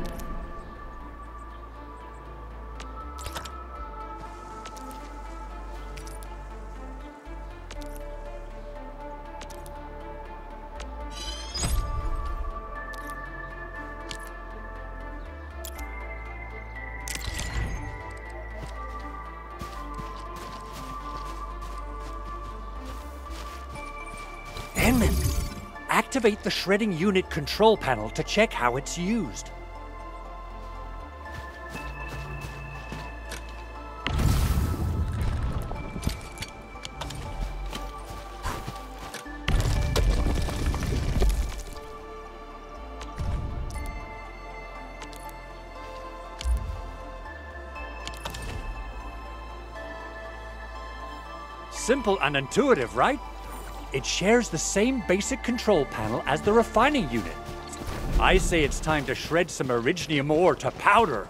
[SPEAKER 8] Activate the shredding unit control panel to check how it's used. Simple and intuitive, right? It shares the same basic control panel as the refining unit. I say it's time to shred some Originium ore to powder.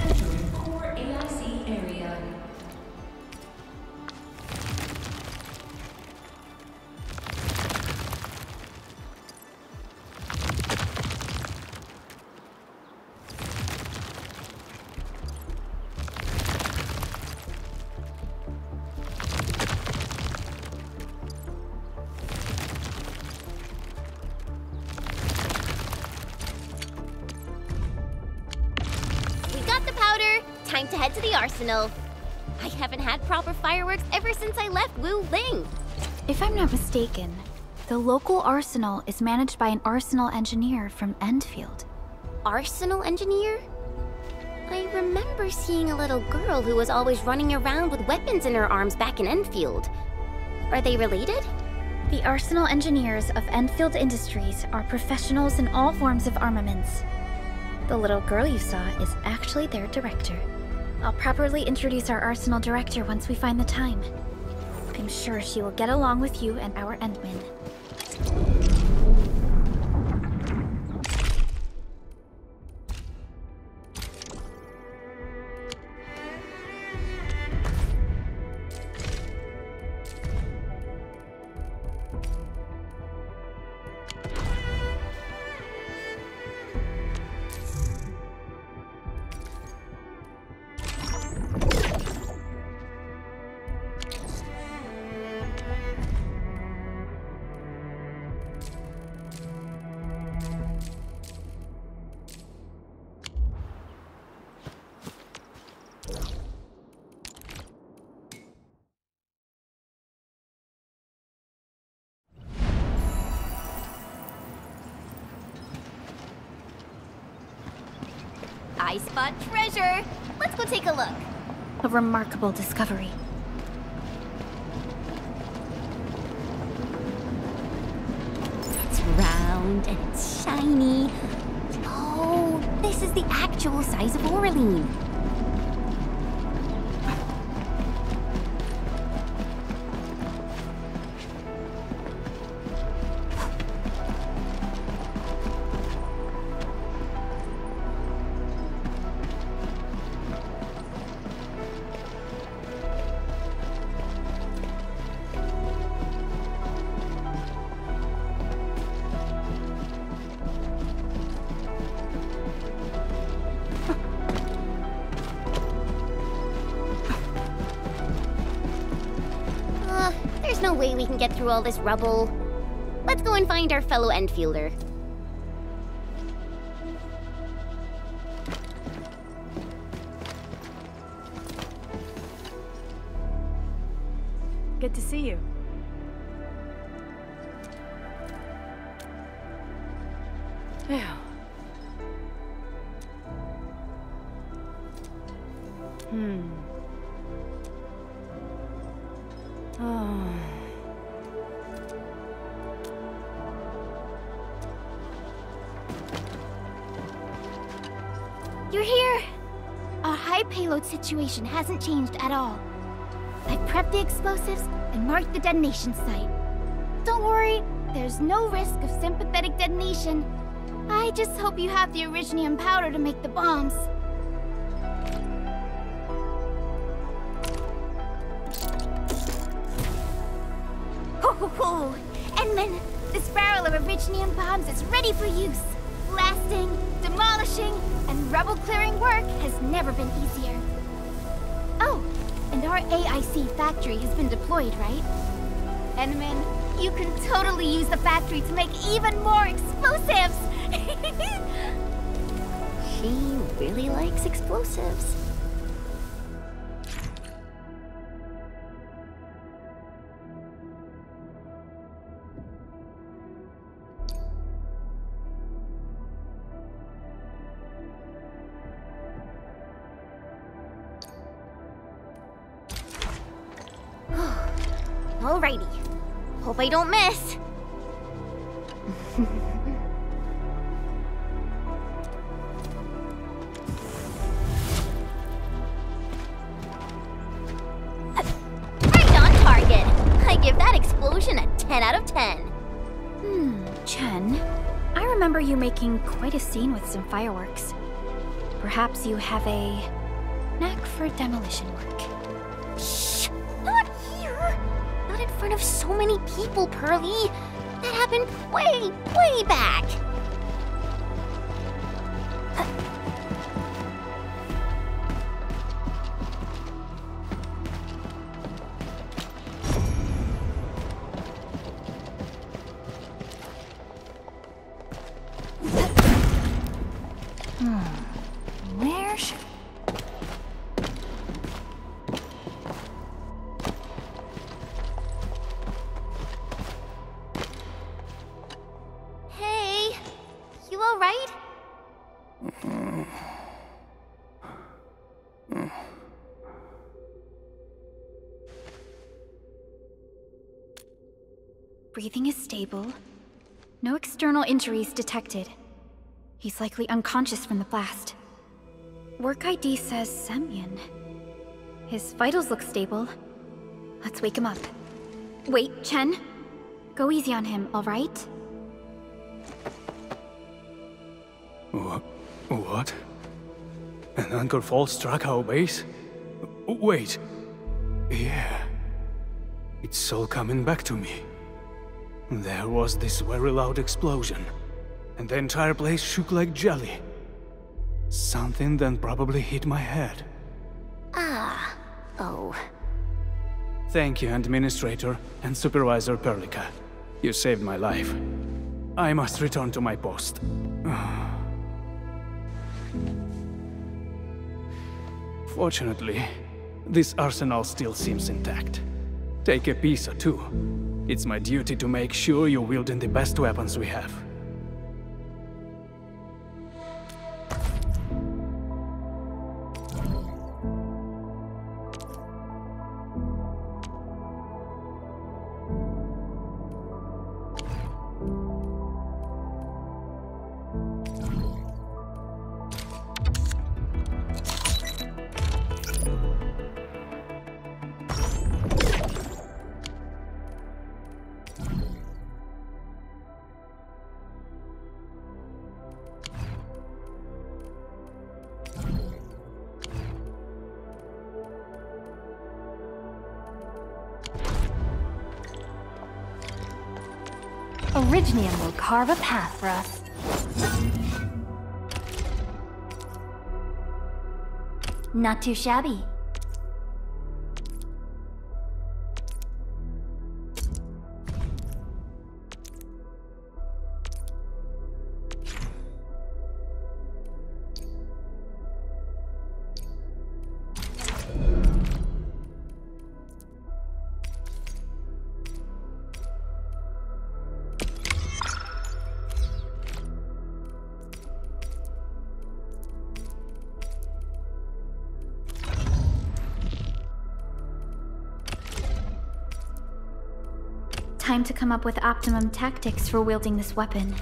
[SPEAKER 10] Entering core AIC area.
[SPEAKER 13] Time to head to the arsenal. I haven't had proper fireworks ever since I left Wu Ling.
[SPEAKER 2] If I'm not mistaken, the local arsenal is managed by an arsenal engineer from Enfield.
[SPEAKER 13] Arsenal engineer?
[SPEAKER 3] I remember seeing a little girl who was always running around with weapons in her arms back in Enfield. Are they related?
[SPEAKER 2] The Arsenal engineers of Enfield Industries are professionals in all forms of armaments. The little girl you saw is actually their director. I'll properly introduce our Arsenal director once we find the time. I'm sure she will get along with you and our Endmen.
[SPEAKER 3] I spot treasure! Let's go take a look.
[SPEAKER 2] A remarkable discovery.
[SPEAKER 3] It's round and it's shiny. Oh, this is the actual size of Oraline. There's no way we can get through all this rubble. Let's go and find our fellow Enfielder.
[SPEAKER 11] Good to see you. Phew. Oh.
[SPEAKER 3] You're here! Our high payload situation hasn't changed at all. I've prepped the explosives and marked the detonation site. Don't worry, there's no risk of sympathetic detonation. I just hope you have the originium powder to make the bombs. Ho! Endman, this barrel of originium bombs is ready for use. Blasting, demolishing, and rubble-clearing work has never been easier. Oh, and our AIC factory has been deployed, right? Endman, you can totally use the factory to make even more explosives! She really likes explosives. Alrighty. Hope I don't miss. Right on target. I give that explosion a 10 out of 10.
[SPEAKER 2] Chen, I remember you making quite a scene with some fireworks. Perhaps you have a knack for demolition work.
[SPEAKER 3] Shh! Not here! Not in front of so many people, Pearly. That happened way, way back.
[SPEAKER 2] Where should...
[SPEAKER 3] Hey, you all right?
[SPEAKER 2] Breathing is stable. No external injuries detected. He's likely unconscious from the blast. Work ID says Semyon. His vitals look stable. Let's wake him up. Wait, Chen. Go easy on him, all right?
[SPEAKER 14] What? An anchor fault struck our base? Wait. Yeah. It's all coming back to me. There was this very loud explosion, and the entire place shook like jelly. Something then probably hit my head.
[SPEAKER 3] Ah. Oh.
[SPEAKER 14] Thank you, Administrator and Supervisor Perlica. You saved my life. I must return to my post. Fortunately, this arsenal still seems intact. Take a piece or two. It's my duty to make sure you're wielding the best weapons we have.
[SPEAKER 1] Originium will carve a path for us. Not too shabby.
[SPEAKER 2] Time to come up with optimum tactics for wielding this weapon.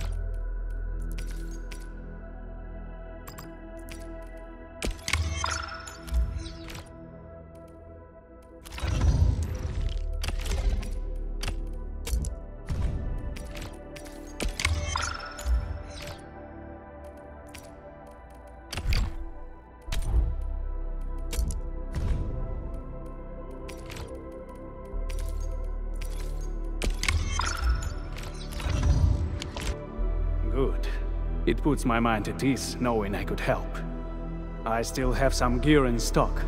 [SPEAKER 14] Good. It puts my mind at ease knowing I could help. I still have some gear in stock.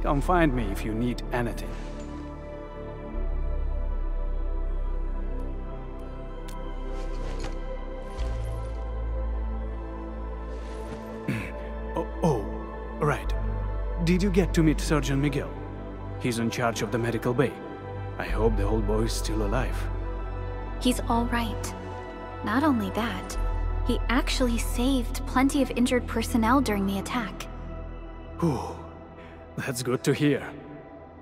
[SPEAKER 14] Come find me if you need anything. Right. Did you get to meet Surgeon Miguel? He's in charge of the medical bay. I hope the old boy is still alive.
[SPEAKER 2] He's all right. Not only that, he actually saved plenty of injured personnel during the attack.
[SPEAKER 14] Whew. That's good to hear.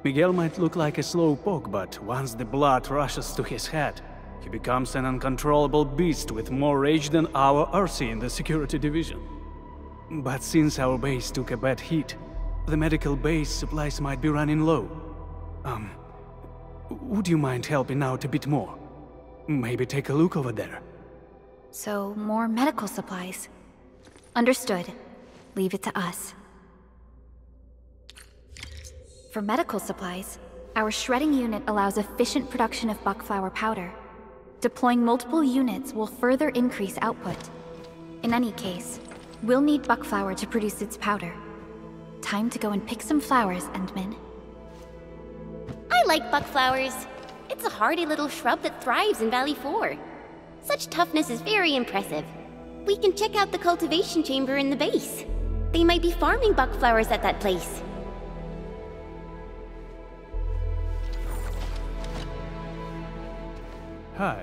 [SPEAKER 14] Miguel might look like a slowpoke, but once the blood rushes to his head, he becomes an uncontrollable beast with more rage than our RC in the security division. But since our base took a bad hit, the medical base supplies might be running low. Would you mind helping out a bit more? Maybe take a look over there.
[SPEAKER 2] So, more medical supplies. Understood. Leave it to us. For medical supplies, our shredding unit allows efficient production of buckflower powder. Deploying multiple units will further increase output. In any case, we'll need buckflower to produce its powder. Time to go and pick some flowers, Endman.
[SPEAKER 3] I like buckflowers. It's a hardy little shrub that thrives in Valley 4. Such toughness is very impressive. We can check out the cultivation chamber in the base. They might be farming buckflowers at that place.
[SPEAKER 14] Hi.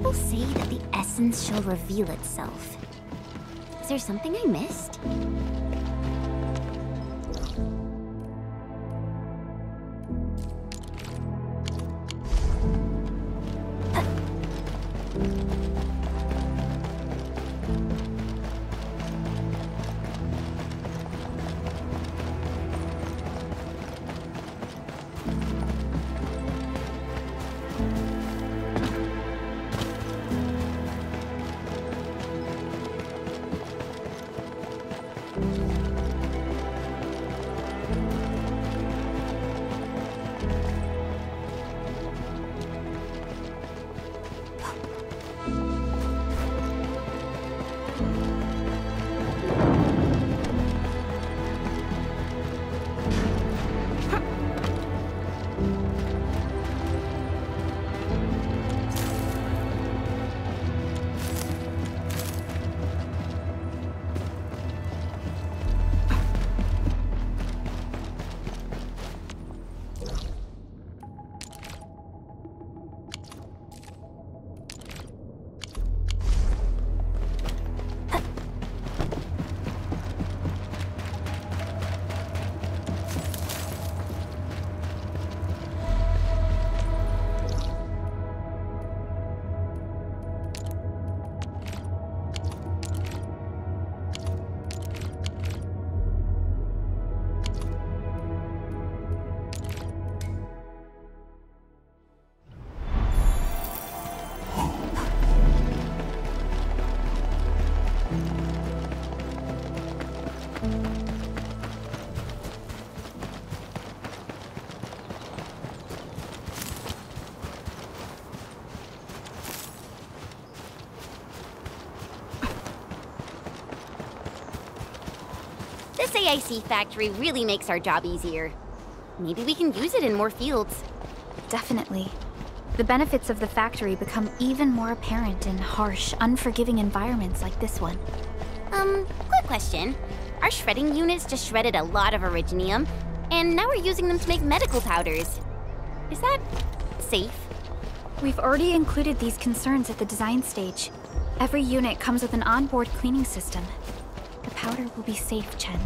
[SPEAKER 3] people say that the essence shall reveal itself. Is there something I missed? This AIC factory really makes our job easier. Maybe we can use it in more fields.
[SPEAKER 2] Definitely. The benefits of the factory become even more apparent in harsh, unforgiving environments like this one.
[SPEAKER 3] Quick question. Our shredding units just shredded a lot of originium, and now we're using them to make medical powders. Is that safe?
[SPEAKER 2] We've already included these concerns at the design stage. Every unit comes with an onboard cleaning system. The powder will be safe, Chen.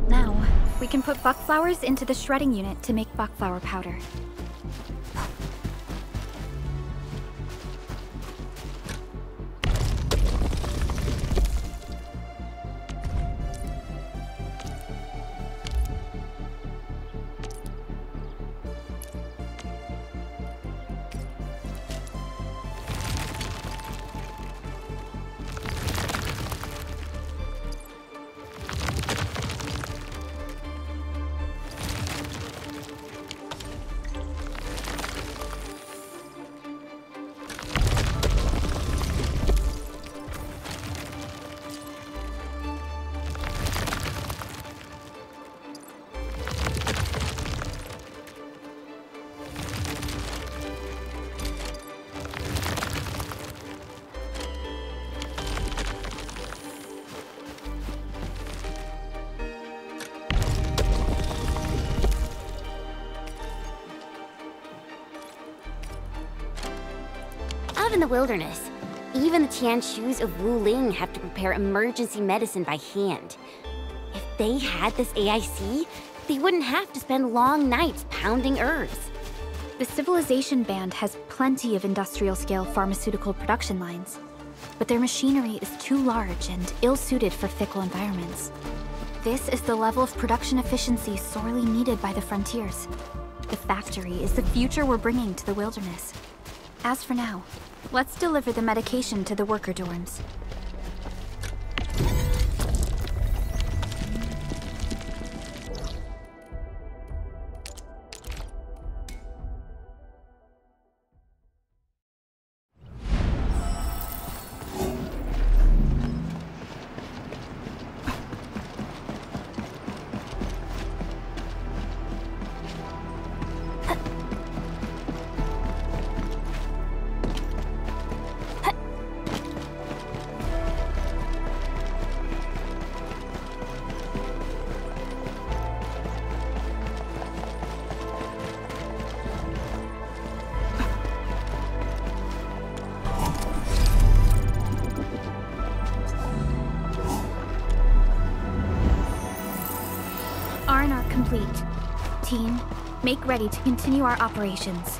[SPEAKER 2] Now, we can put buck flowers into the shredding unit to make buck flower powder.
[SPEAKER 3] Out in the wilderness, even the Tianshus of Wuling have to prepare emergency medicine by hand. If they had this AIC, they wouldn't have to spend long nights pounding herbs.
[SPEAKER 2] The Civilization Band has plenty of industrial-scale pharmaceutical production lines, but their machinery is too large and ill-suited for fickle environments. This is the level of production efficiency sorely needed by the frontiers. The factory is the future we're bringing to the wilderness. As for now, let's deliver the medication to the worker dorms. complete. Team, make ready to continue our operations.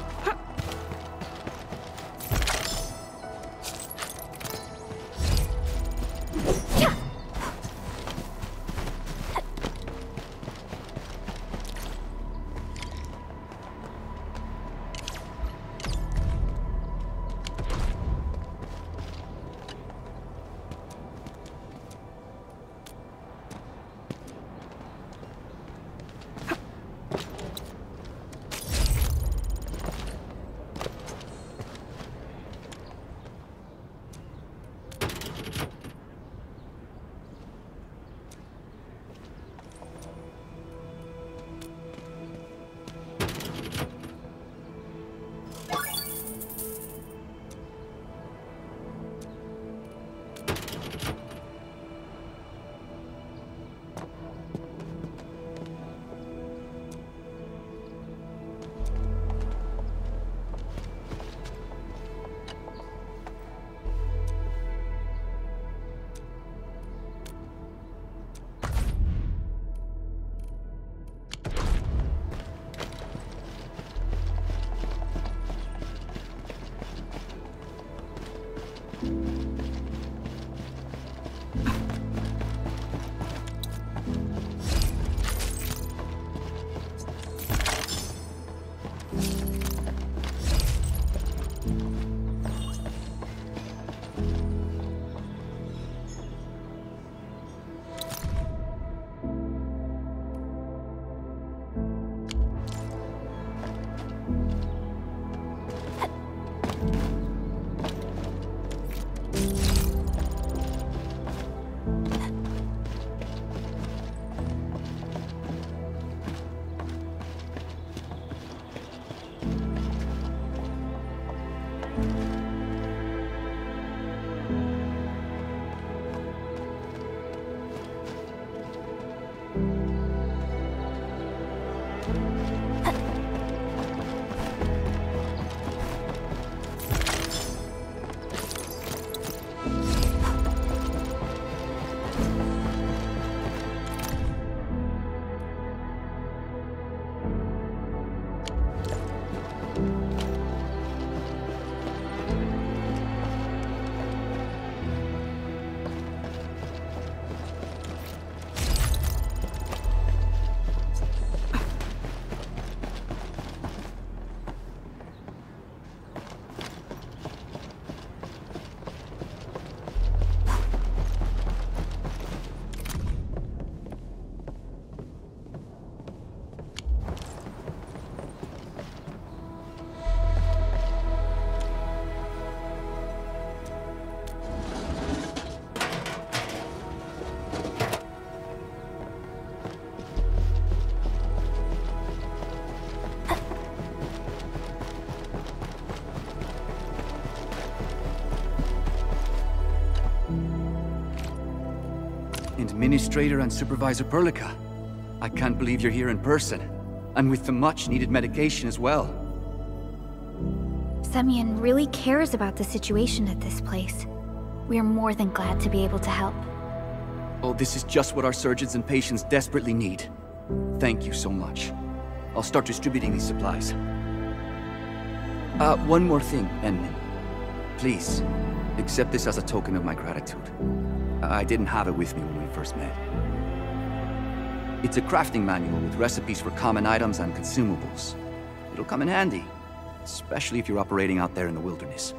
[SPEAKER 15] Administrator and Supervisor Perlica. I can't believe you're here in person. And with the much-needed medication as well.
[SPEAKER 2] Semyon really cares about the situation at this place. We are more than glad to be able to help.
[SPEAKER 15] Oh, this is just what our surgeons and patients desperately need. Thank you so much. I'll start distributing these supplies. One more thing, Enmin. Please, accept this as a token of my gratitude. I didn't have it with me when we first met. It's a crafting manual with recipes for common items and consumables. It'll come in handy, especially if you're operating out there in the wilderness.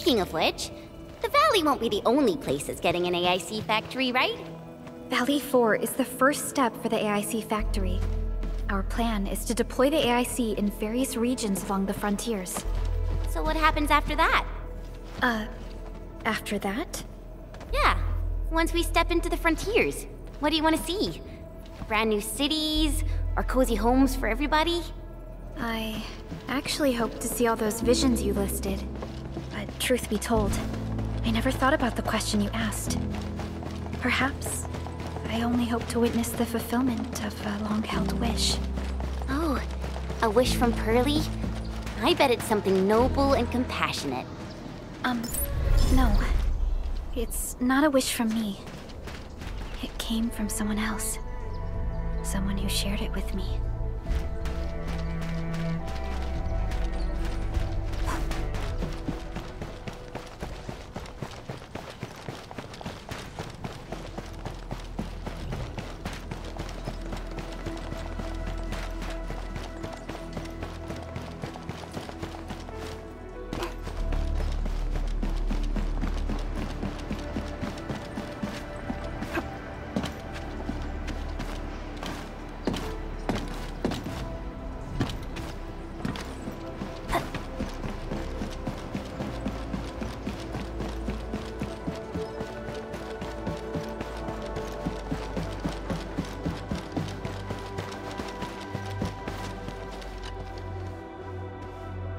[SPEAKER 3] Speaking of which, the Valley won't be the only place that's getting an AIC factory, right?
[SPEAKER 2] Valley 4 is the first step for the AIC factory. Our plan is to deploy the AIC in various regions along the frontiers.
[SPEAKER 3] So what happens after that?
[SPEAKER 2] After that?
[SPEAKER 3] Yeah, once we step into the frontiers, what do you want to see? Brand new cities, or cozy homes for everybody?
[SPEAKER 2] I actually hope to see all those visions you listed. But truth be told, I never thought about the question you asked. Perhaps I only hope to witness the fulfillment of a long-held wish.
[SPEAKER 3] Oh, a wish from Pearly? I bet it's something noble and compassionate.
[SPEAKER 2] No. It's not a wish from me. It came from someone else. Someone who shared it with me.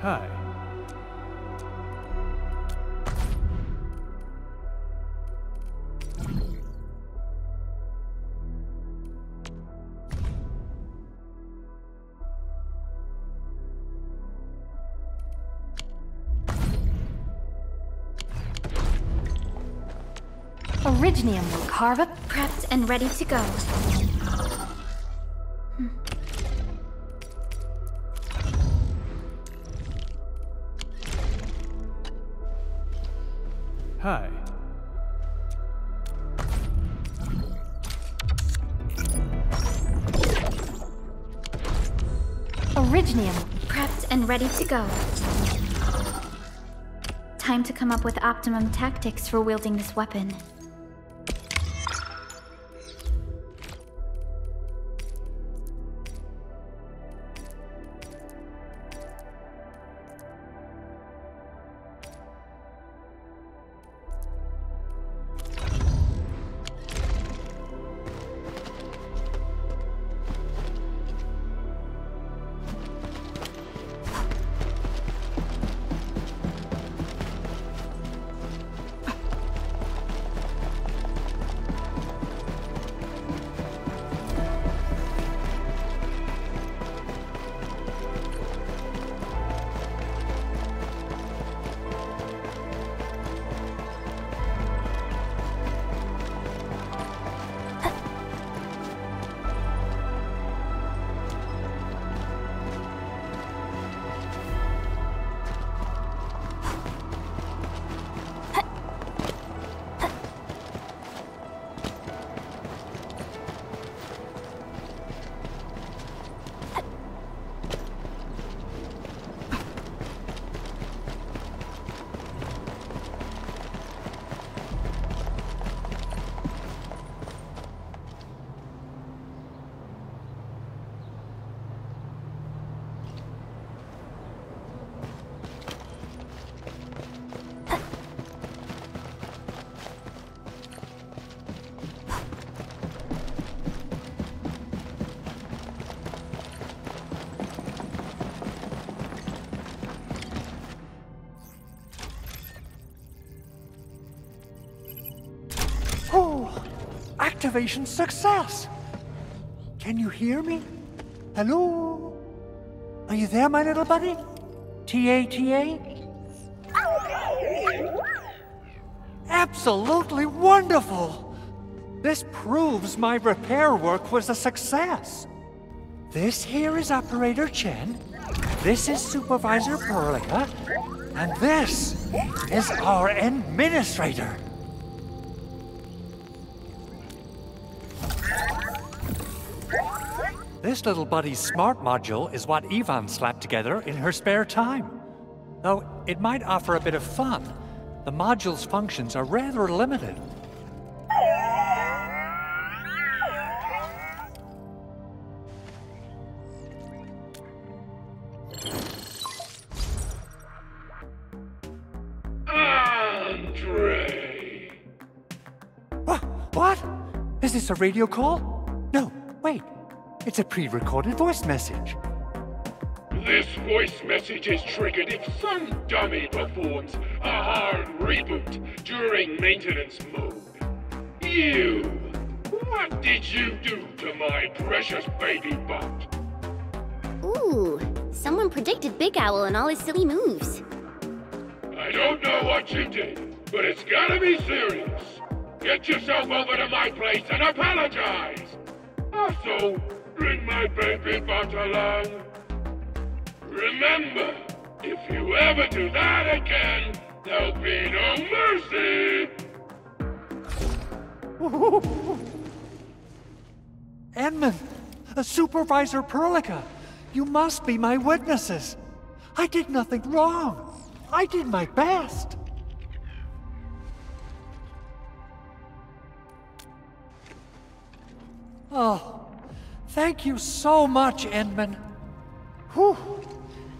[SPEAKER 14] Hi.
[SPEAKER 1] Originium will carve up.
[SPEAKER 2] Prepped and ready to go.
[SPEAKER 14] Hi.
[SPEAKER 1] Originium.
[SPEAKER 2] Prepped and ready to go. Time to come up with optimum tactics for wielding this weapon.
[SPEAKER 8] Oh, activation success! Can you hear me? Hello? Are you there, my little buddy? T-A-T-A? Absolutely wonderful! This proves my repair work was a success. This here is Operator Chen, this is Supervisor Perlica, and this is our Administrator. This little buddy's smart module is what Yvonne slapped together in her spare time. Though it might offer a bit of fun, the module's functions are rather limited.
[SPEAKER 7] Andre!
[SPEAKER 8] What? Is this a radio call? No, wait. It's a pre-recorded voice message.
[SPEAKER 7] This voice message is triggered if some dummy performs a hard reboot during maintenance mode. You! What did you do to my precious baby bot?
[SPEAKER 13] Ooh, someone predicted Big Owl and all his silly moves.
[SPEAKER 7] I don't know what you did, but it's gotta be serious. Get yourself over to my place and apologize! Also, bring my baby bot along. Remember, if you ever do that again, there'll be no mercy!
[SPEAKER 8] Edmund! Supervisor Perlica! You must be my witnesses! I did nothing wrong! I did my best! Oh, thank you so much, Edmund. Whew.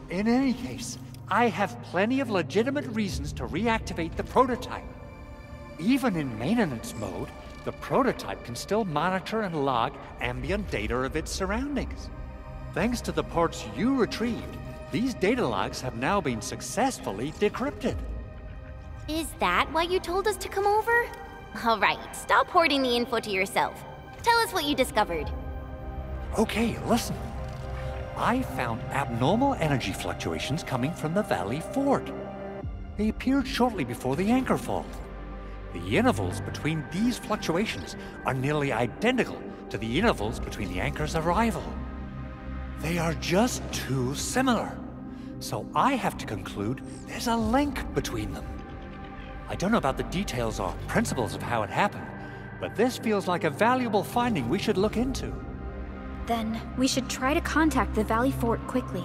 [SPEAKER 8] In any case, I have plenty of legitimate reasons to reactivate the prototype. Even in maintenance mode, the prototype can still monitor and log ambient data of its surroundings. Thanks to the parts you retrieved, these data logs have now been successfully decrypted.
[SPEAKER 13] Is that why you told us to come over? All right, stop hoarding the info to yourself. Tell us what you discovered.
[SPEAKER 8] Okay, listen. I found abnormal energy fluctuations coming from the Valley Fort. They appeared shortly before the anchor fall. The intervals between these fluctuations are nearly identical to the intervals between the anchor's arrival. They are just too similar. So I have to conclude there's a link between them. I don't know about the details or principles of how it happened, but this feels like a valuable finding we should look into.
[SPEAKER 2] Then we should try to contact the Valley Fort quickly.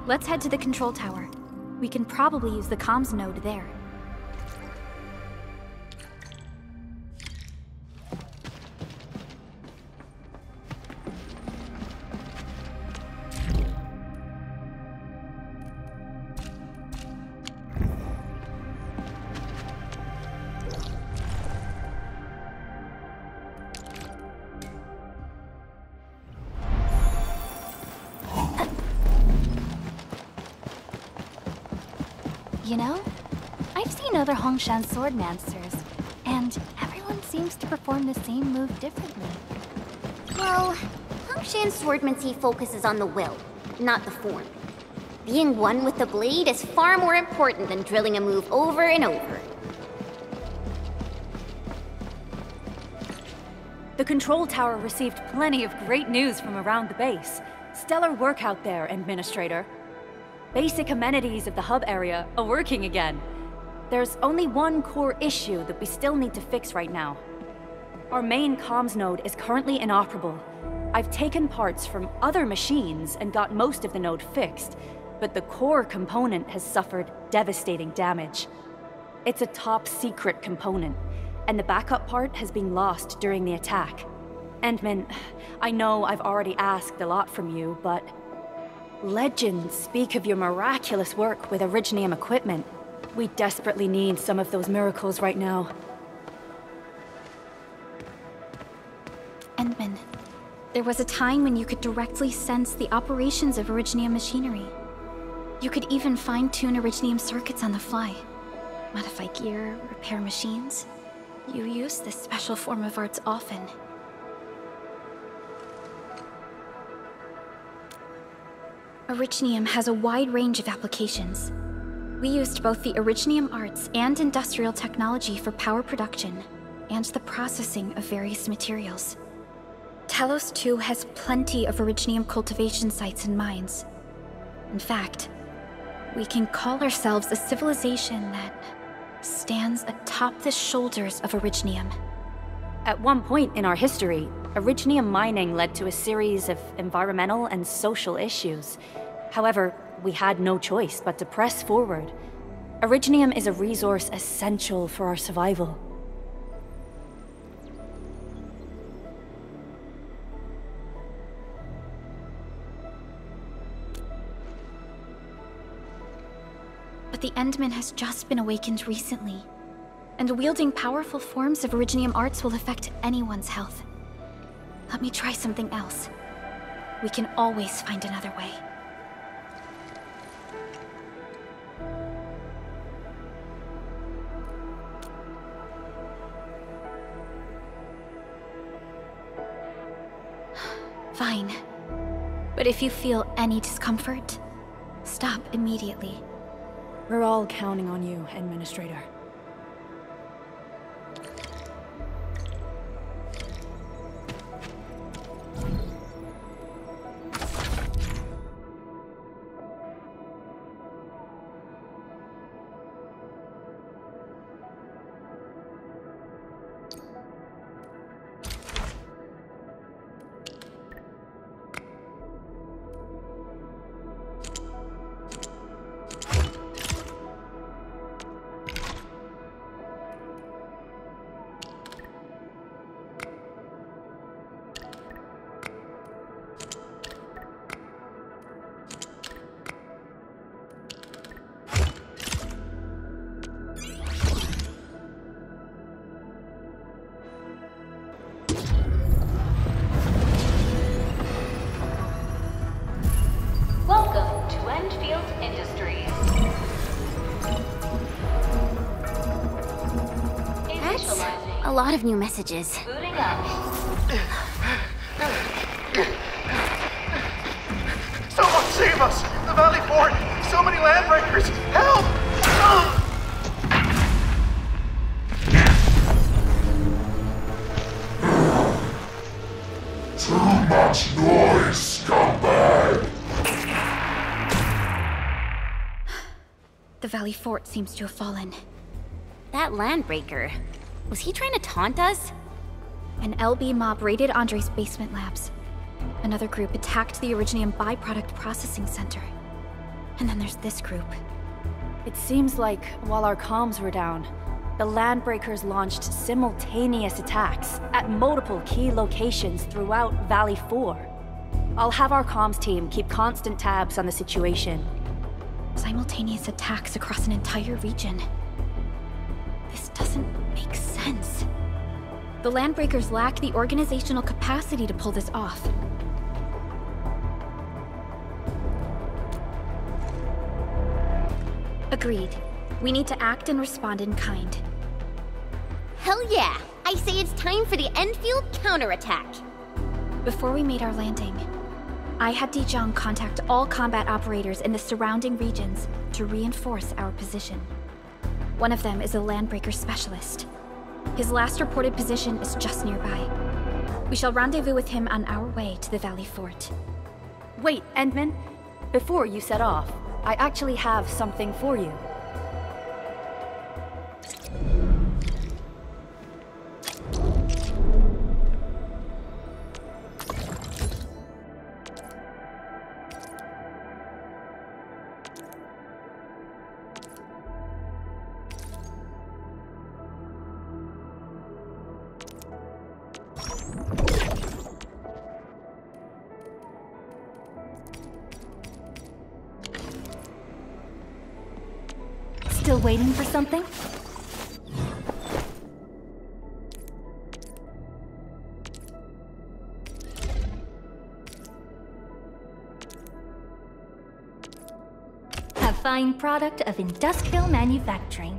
[SPEAKER 2] Let's head to the control tower. We can probably use the comms node there. You know, I've seen other Hongshan swordmasters, and everyone seems to perform the same move differently.
[SPEAKER 13] Well, Hongshan's swordmancy focuses on the will, not the form. Being one with the blade is far more important than drilling a move over and over.
[SPEAKER 9] The control tower received plenty of great news from around the base. Stellar work out there, Administrator. Basic amenities of the hub area are working again. There's only one core issue that we still need to fix right now. Our main comms node is currently inoperable. I've taken parts from other machines and got most of the node fixed, but the core component has suffered devastating damage. It's a top-secret component, and the backup part has been lost during the attack. Endman, I know I've already asked a lot from you, but legends speak of your miraculous work with Originium equipment. We desperately need some of those miracles right now.
[SPEAKER 2] Endman, there was a time when you could directly sense the operations of Originium machinery. You could even fine-tune Originium circuits on the fly. Modify gear, repair machines. You use this special form of arts often. Originium has a wide range of applications. We used both the Originium arts and industrial technology for power production, and the processing of various materials. Talos 2 has plenty of Originium cultivation sites and mines. In fact, we can call ourselves a civilization that stands atop the shoulders of Originium.
[SPEAKER 9] At one point in our history, Originium mining led to a series of environmental and social issues. However, we had no choice but to press forward. Originium is a resource essential for our survival.
[SPEAKER 2] But the Endman has just been awakened recently, and wielding powerful forms of Originium arts will affect anyone's health. Let me try something else. We can always find another way. Fine. But if you feel any discomfort, stop immediately.
[SPEAKER 9] We're all counting on you, Administrator.
[SPEAKER 10] Welcome to Enfield Industries.
[SPEAKER 13] That's a lot of new messages.
[SPEAKER 10] Booting up.
[SPEAKER 16] Someone save us! The Valley Fort! So many landbreakers! Help!
[SPEAKER 17] Too much noise, scumbag!
[SPEAKER 2] The Valley Fort seems to have fallen.
[SPEAKER 13] That landbreaker, was he trying to taunt us?
[SPEAKER 2] An LB mob raided Andre's basement labs. Another group attacked the Originium byproduct processing center. And then there's this group.
[SPEAKER 9] It seems like, while our comms were down, the Landbreakers launched simultaneous attacks at multiple key locations throughout Valley 4. I'll have our comms team keep constant tabs on the situation.
[SPEAKER 2] Simultaneous attacks across an entire region. This doesn't make sense. The Landbreakers lack the organizational capacity to pull this off. Agreed. We need to act and respond in kind.
[SPEAKER 13] Hell yeah! I say it's time for the Enfield counterattack!
[SPEAKER 2] Before we made our landing, I had Dijong contact all combat operators in the surrounding regions to reinforce our position. One of them is a Landbreaker specialist. His last reported position is just nearby. We shall rendezvous with him on our way to the Valley Fort.
[SPEAKER 9] Wait, Endman. Before you set off, I actually have something for you.
[SPEAKER 1] Still waiting for something? A fine product of industrial manufacturing.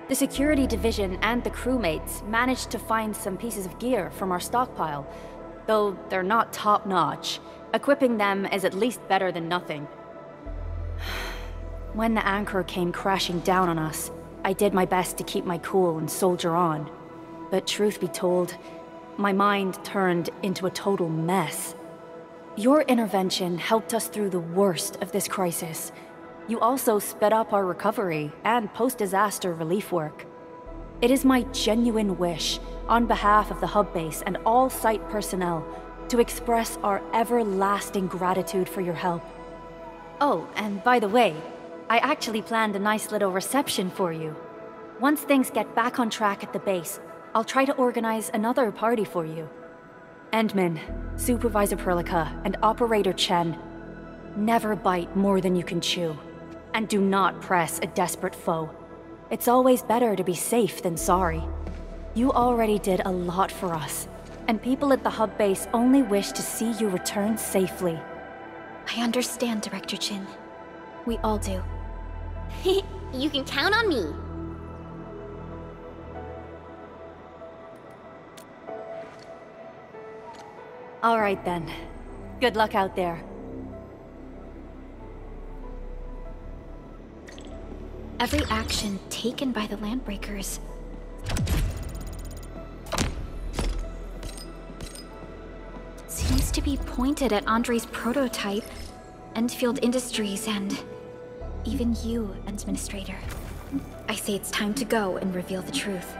[SPEAKER 9] The security division and the crewmates managed to find some pieces of gear from our stockpile, though they're not top-notch. Equipping them is at least better than nothing. When the anchor came crashing down on us, I did my best to keep my cool and soldier on. But truth be told, my mind turned into a total mess.
[SPEAKER 11] Your intervention helped us through the worst of this crisis. You also sped up our recovery and post-disaster relief work. It is my genuine wish, on behalf of the hub base and all site personnel, to express our everlasting gratitude for your help. Oh, and by the way, I actually planned a nice little reception for you. Once things get back on track at the base, I'll try to organize another party for you. Endman, Supervisor Perlica, and Operator Chen, never bite more than you can chew. And do not press a desperate foe. It's always better to be safe than sorry. You already did a lot for us, and people at the hub base only wish to see you return safely.
[SPEAKER 2] I understand, Director Chin. We all do.
[SPEAKER 13] You can count on me.
[SPEAKER 11] All right then. Good luck out there.
[SPEAKER 2] Every action taken by the Landbreakers seems to be pointed at Andre's prototype, Enfield Industries, and even you, Administrator. I say it's time to go and reveal the truth.